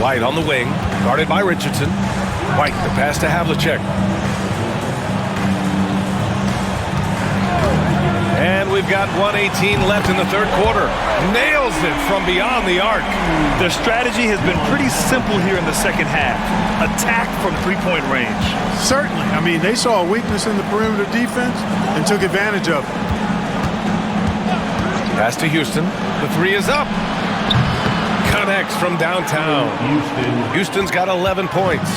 White on the wing, guarded by Richardson. White, the pass to Havlicek. And we've got 1:18 left in the third quarter. Nails it from beyond the arc. The strategy has been pretty simple here in the second half. Attack from three-point range. Certainly. I mean, they saw a weakness in the perimeter defense and took advantage of it. Pass to Houston. The three is up. Connects from downtown. Houston's got 11 points.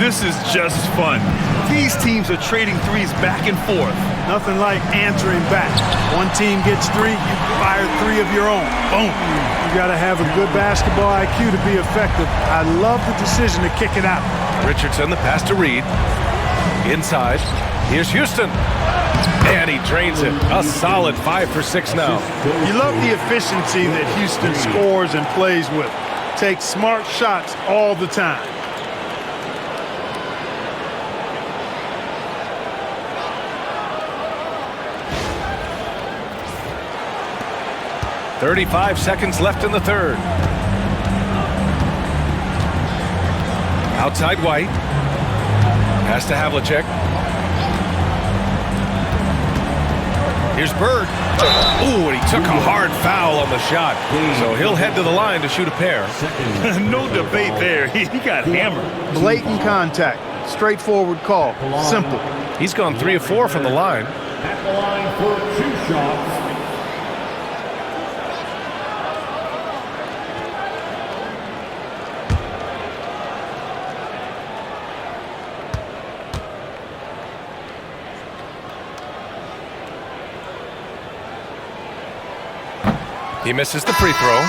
This is just fun. These teams are trading threes back and forth. Nothing like answering back. One team gets three, you fire three of your own. Boom. You got to have a good basketball IQ to be effective. I love the decision to kick it out. Richardson, the pass to Reed. Inside. Here's Houston. And he drains it. A solid 5 for 6 now. You love the efficiency that Houston scores and plays with. Takes smart shots all the time. .35 seconds left in the third. Outside White. Pass to Havlicek. Here's Bird. Ooh, and he took a hard foul on the shot. So he'll head to the line to shoot a pair. No debate there. He got hammered. Blatant contact. Straightforward call. Simple. He's gone 3 of 4 from the line. At the line for 2 shots. He misses the free throw.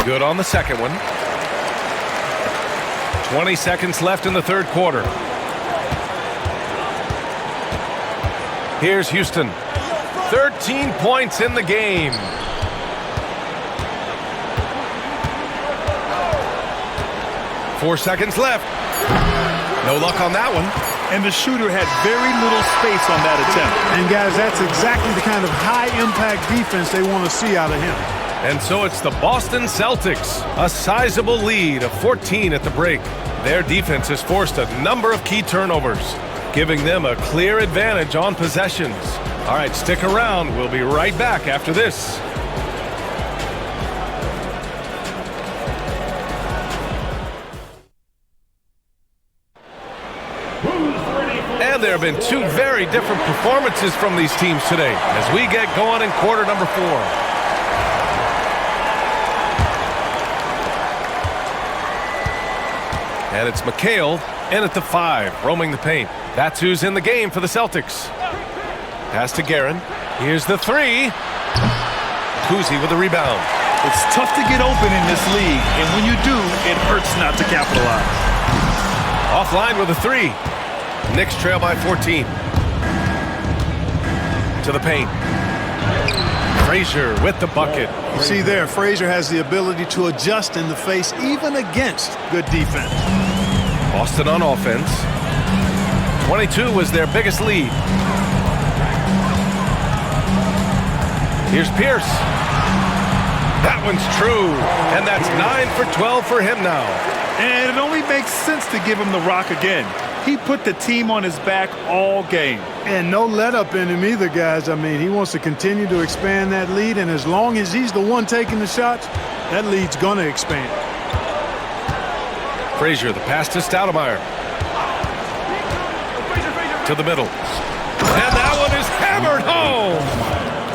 Good on the second one. 20 seconds left in the third quarter. Here's Houston. 13 points in the game. Four seconds left. No luck on that one. And the shooter had very little space on that attempt. And guys, that's exactly the kind of high-impact defense they want to see out of him. And so it's the Boston Celtics, a sizable lead of 14 at the break. Their defense has forced a number of key turnovers, giving them a clear advantage on possessions. All right, stick around. We'll be right back after this. And there have been two very different performances from these teams today as we get going in quarter number 4. And it's McHale in at the 5, roaming the paint. That's who's in the game for the Celtics. Pass to Guerin. Here's the 3. Kuzi with the rebound. It's tough to get open in this league, and when you do, it hurts not to capitalize. Offline with a 3. Knicks trail by 14. To the paint. Frazier with the bucket. You see there, Frazier has the ability to adjust in the face even against good defense. Boston on offense. 22 was their biggest lead. Here's Pierce. That one's true, and that's 9 for 12 for him now. And it only makes sense to give him the rock again. He put the team on his back all game. And no let up in him either, guys. I mean, he wants to continue to expand that lead, and as long as he's the one taking the shots, that lead's going to expand. Frazier, the pass to Stoudemire. To the middle. And that one is hammered home.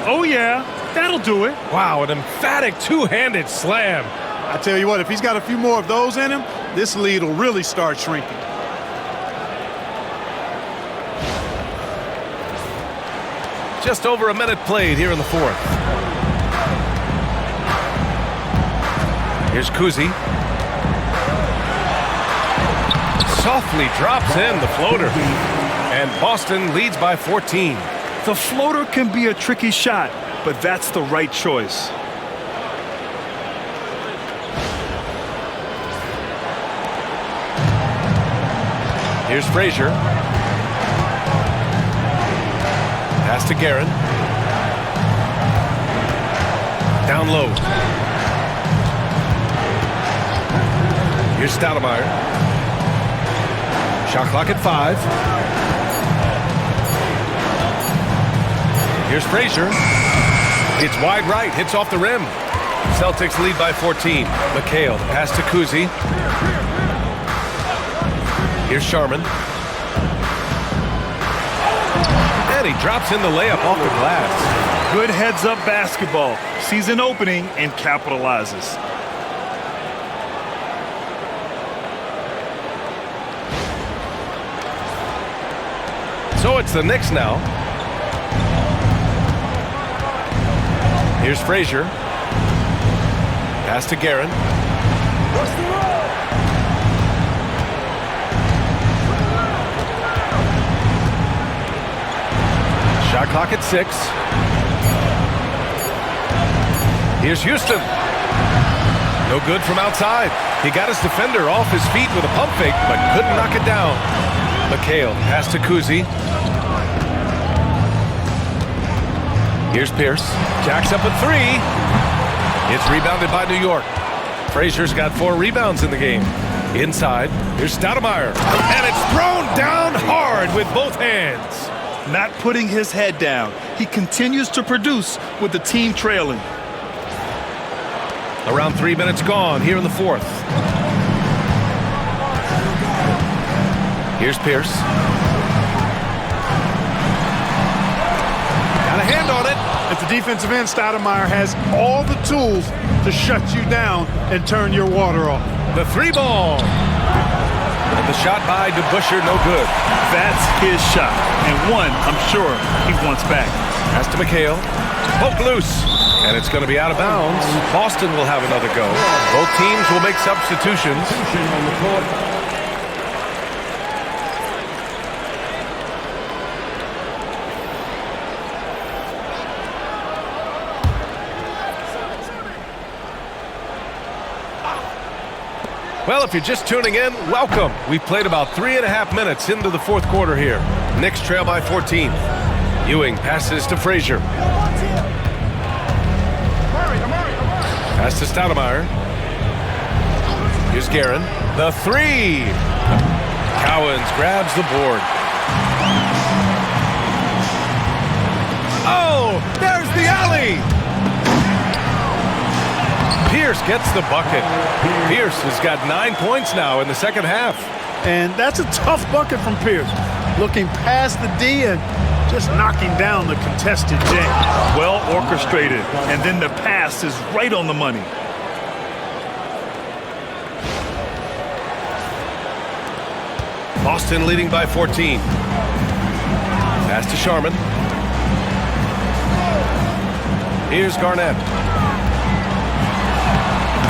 Oh, yeah, that'll do it. Wow, an emphatic two-handed slam. I tell you what, if he's got a few more of those in him, this lead will really start shrinking. Just over a minute played here in the fourth. Here's Kuzi. Softly drops in the floater. And Boston leads by 14. The floater can be a tricky shot, but that's the right choice. Here's Frazier. Pass to Guerin. Down low. Here's Stoudemire. Shot clock at 5. Here's Frazier. It's wide right. Hits off the rim. Celtics lead by 14. McHale. Pass to Kuzi. Here's Sharman. And he drops in the layup off the glass. Good heads-up basketball. Sees an opening and capitalizes. So it's the Knicks now. Here's Frazier. Pass to Guerin. Shot clock at 6. Here's Houston. No good from outside. He got his defender off his feet with a pump fake, but couldn't knock it down. McHale, pass to Kuzi. Here's Pierce. Jacks up a 3. It's rebounded by New York. Frazier's got 4 rebounds in the game. Inside, here's Stoudemire. And it's thrown down hard with both hands. Not putting his head down. He continues to produce with the team trailing. Around 3 minutes gone here in the fourth. Here's Pierce. Got a hand on it. At the defensive end, Stoudemire has all the tools to shut you down and turn your water off. The 3 ball. And the shot by DeBusschere, no good. That's his shot, and one I'm sure he wants back. Pass to McHale. Poke loose. And it's going to be out of bounds. Boston will have another go. Both teams will make substitutions. On the court. Well, if you're just tuning in, welcome. We've played about 3.5 minutes into the fourth quarter here. Knicks trail by 14. Ewing passes to Frazier. Pass to Stoudemire. Here's Guerin. The 3. Cowens grabs the board. Oh, there's the alley. Pierce gets the bucket. Pierce has got 9 points now in the second half. And that's a tough bucket from Pierce. Looking past the D and just knocking down the contested J. Well orchestrated, and then the pass is right on the money. Boston leading by 14. Pass to Sharman. Here's Garnett.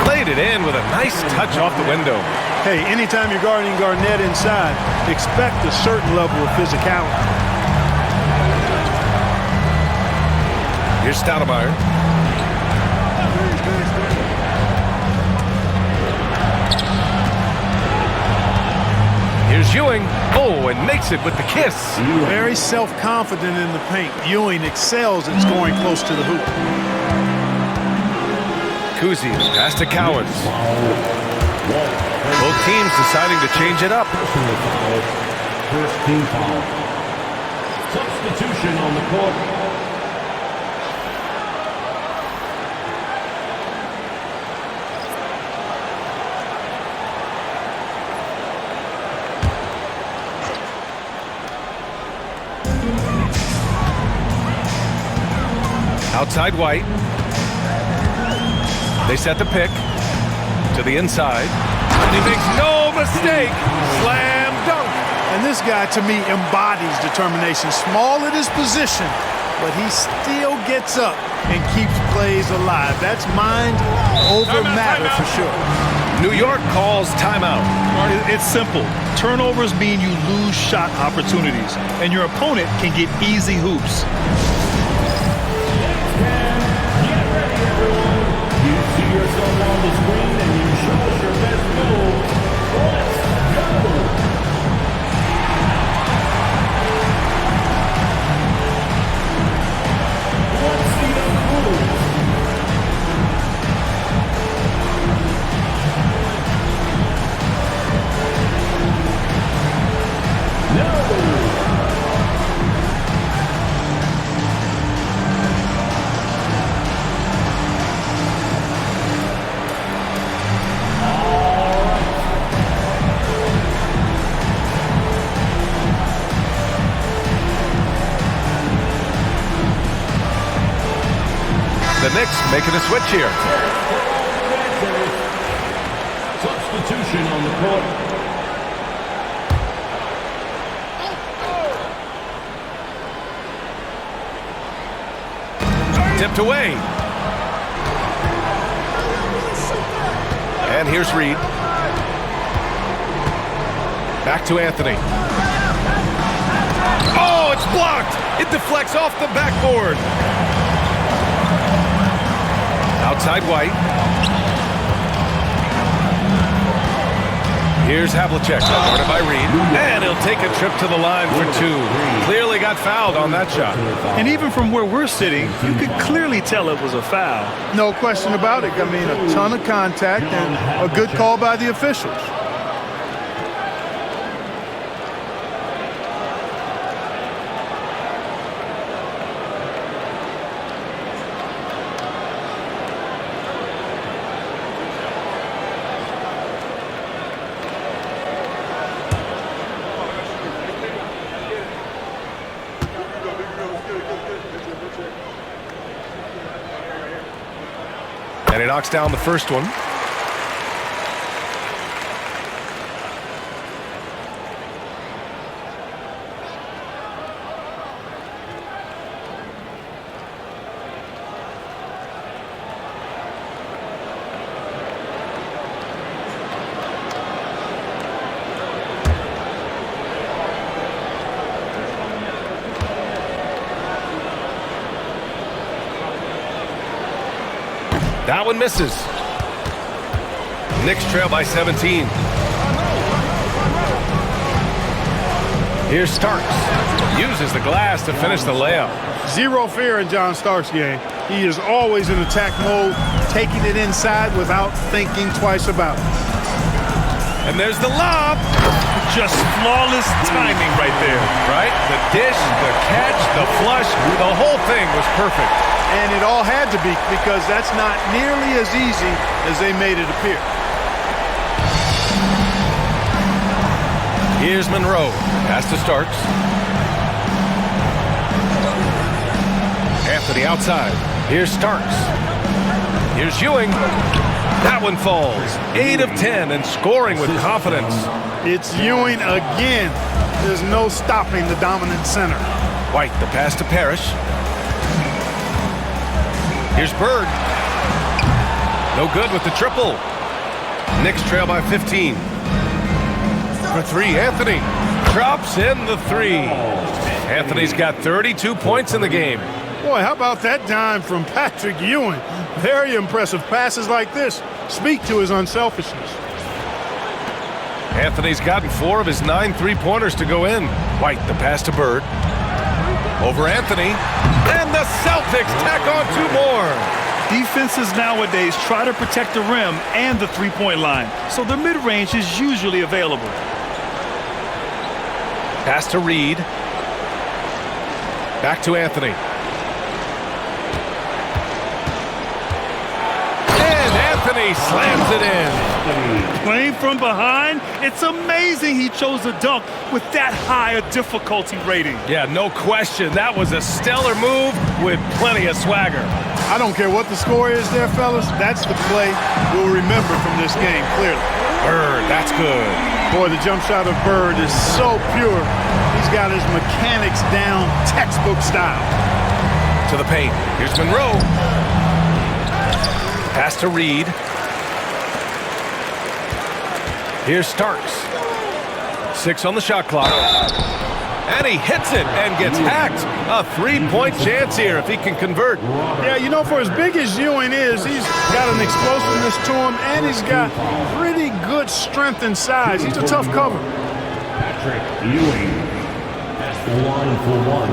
Laid it in with a nice touch off the window. Hey, anytime you're guarding Garnett inside, expect a certain level of physicality. Here's Stoudemire. Here's Ewing. Oh, and makes it with the kiss. Very self-confident in the paint. Ewing excels at scoring close to the hoop. Kuzi pass to Cowens. Both teams deciding to change it up. First team foul. Substitution on the court. Outside White. They set the pick to the inside. And he makes no mistake. Slam dunk. And this guy, to me, embodies determination. Small at his position, but he still gets up and keeps plays alive. That's mind over matter for sure. New York calls timeout. It's simple. Turnovers mean you lose shot opportunities, and your opponent can get easy hoops. Get ready, everyone. You see yourself on the screen and you show us your best move. Let's go. Let's see the moves. No. The Knicks making a switch here. Substitution on the court. Tipped away. And here's Reed. Back to Anthony. Oh, it's blocked. It deflects off the backboard. Outside White. Here's Havlicek, guarded by Reed. And he'll take a trip to the line for two. Clearly got fouled on that shot. And even from where we're sitting, you could clearly tell it was a foul. No question about it. I mean, a ton of contact and a good call by the officials. And he knocks down the first one. That one misses. Knicks trail by 17. Here's Starks. Uses the glass to finish the layup. Zero fear in John Starks' game. He is always in attack mode, taking it inside without thinking twice about it. And there's the lob. Just flawless timing right there. Right? The dish, the catch, the flush, the whole thing was perfect. And it all had to be, because that's not nearly as easy as they made it appear. Here's Monroe. Pass to Starks. Anthony outside. Here's Starks. Here's Ewing. That one falls. 8 of 10 and scoring with confidence. It's Ewing again. There's no stopping the dominant center. White, the pass to Parrish. Here's Bird. No good with the triple. Knicks trail by 15. For three, Anthony drops in the three. Anthony's got 32 points in the game. Boy, how about that dime from Patrick Ewing? Very impressive. Passes like this speak to his unselfishness. Anthony's gotten 4 of his 9 3-pointers to go in. White, the pass to Bird. Over Anthony. And the Celtics tack on 2 more. Defenses nowadays try to protect the rim and the three-point line, so the mid-range is usually available. Pass to Reed. Back to Anthony. And Anthony slams it in. Playing from behind, it's amazing he chose a dunk with that high a difficulty rating. Yeah, no question. That was a stellar move with plenty of swagger. I don't care what the score is there, fellas. That's the play we'll remember from this game, clearly. Bird, that's good. Boy, the jump shot of Bird is so pure. He's got his mechanics down, textbook style. To the paint. Here's Monroe. Pass to Reed. Here's Starks. 6 on the shot clock. And he hits it and gets hacked. A 3-point chance here if he can convert. Yeah, you know, for as big as Ewing is, he's got an explosiveness to him, and he's got pretty good strength and size. He's a tough cover. Patrick Ewing at the line for 1.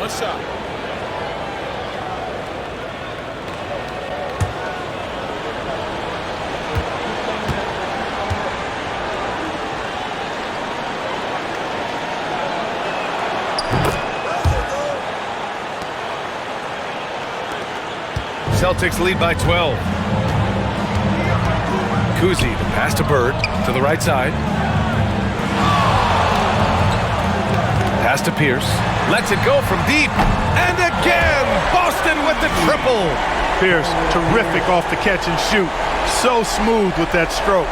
One shot. Celtics lead by 12. Kuzi, the pass to Bird, to the right side. Pass to Pierce. Lets it go from deep. And again, Boston with the triple. Pierce, terrific off the catch and shoot. So smooth with that stroke.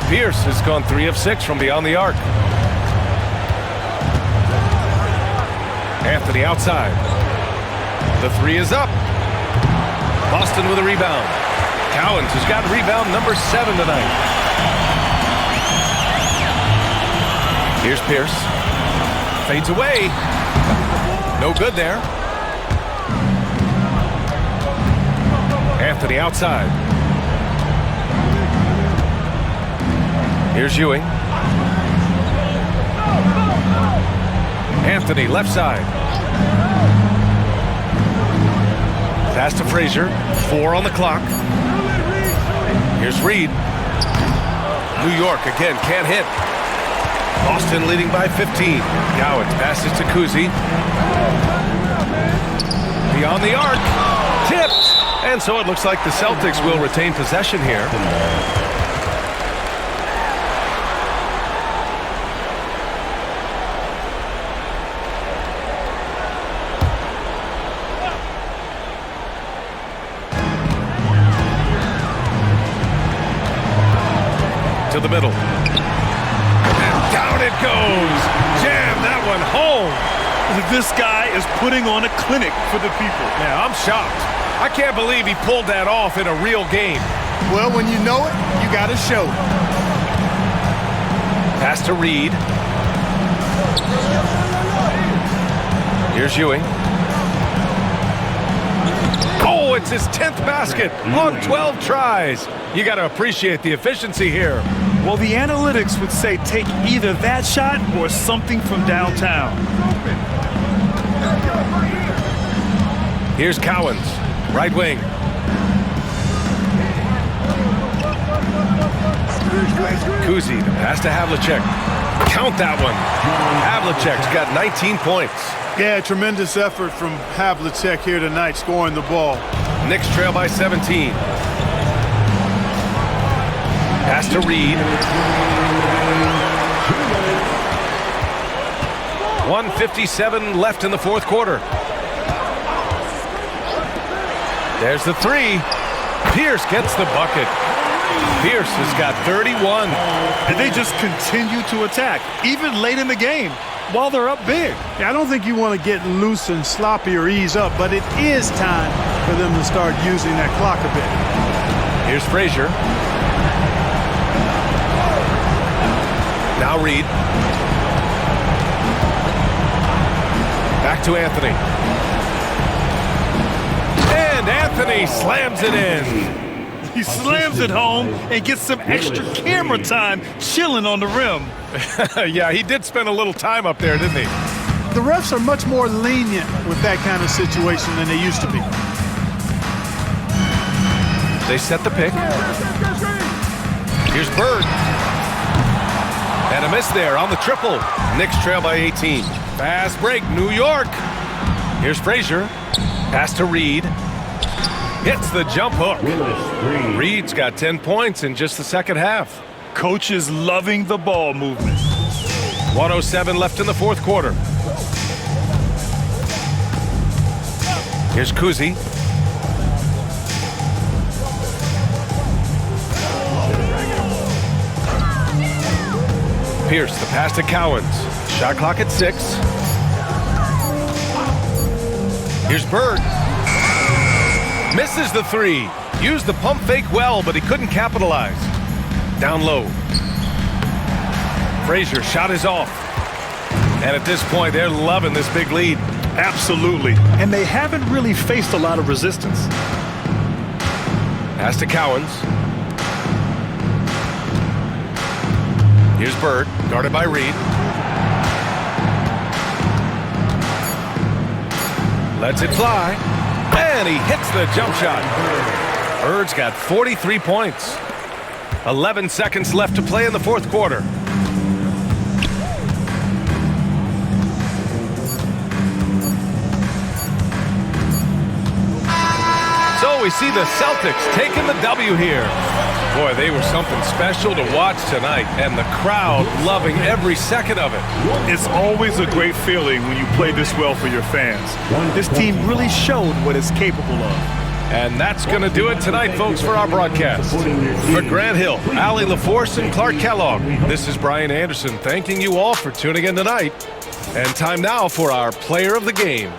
Pierce has gone 3 of 6 from beyond the arc. Anthony outside. The 3 is up. Boston with a rebound. Cowens has got rebound number 7 tonight. Here's Pierce. Fades away. No good there. Anthony outside. Here's Ewing. Anthony left side. Pass to Frazier. 4 on the clock. Here's Reed. New York again can't hit. Boston leading by 15. Cowens passes to Kuzi. Beyond the arc. Tipped. And so it looks like the Celtics will retain possession here. To the middle. And down it goes. Jam that one home. This guy is putting on a clinic for the people. Yeah, I'm shocked. I can't believe he pulled that off in a real game. Well, when you know it, you got to show it. Pass to Reed. Here's Ewing. Oh, it's his 10th basket on 12 tries. You got to appreciate the efficiency here. Well, the analytics would say take either that shot or something from downtown. Here's Cowens, right wing. Kuzi, the pass to Havlicek. Count that one. Havlicek's got 19 points. Yeah, tremendous effort from Havlicek here tonight, scoring the ball. Knicks trail by 17. Pass to Reed. 1:57 left in the fourth quarter. There's the 3. Pierce gets the bucket. Pierce has got 31. And they just continue to attack, even late in the game, while they're up big. Yeah, I don't think you want to get loose and sloppy or ease up, but it is time for them to start using that clock a bit. Here's Frazier. Now Reed. Back to Anthony. And Anthony slams it in. He slams it home and gets some extra camera time chilling on the rim. Yeah, he did spend a little time up there, didn't he? The refs are much more lenient with that kind of situation than they used to be. They set the pick. Here's Bird. And a miss there on the triple. Knicks trail by 18. Fast break, New York. Here's Frazier. Pass to Reed. Hits the jump hook. Reed's got 10 points in just the second half. Coach is loving the ball movement. 1:07 left in the fourth quarter. Here's Kuzi. Pierce, the pass to Cowens. Shot clock at 6. Here's Bird. Misses the three. Used the pump fake well, but he couldn't capitalize. Down low. Frazier shot is off. And at this point, they're loving this big lead. Absolutely. And they haven't really faced a lot of resistance. Pass to Cowens. Here's Bird, guarded by Reed. Lets it fly. And he hits the jump shot. Bird's got 43 points. 11 seconds left to play in the fourth quarter. So we see the Celtics taking the W here. Boy, they were something special to watch tonight, and the crowd loving every second of it. It's always a great feeling when you play this well for your fans. This team really showed what it's capable of. And that's going to do it tonight, folks, for our broadcast. For Grant Hill, Allie LaForce, and Clark Kellogg, this is Brian Anderson thanking you all for tuning in tonight. And time now for our player of the game.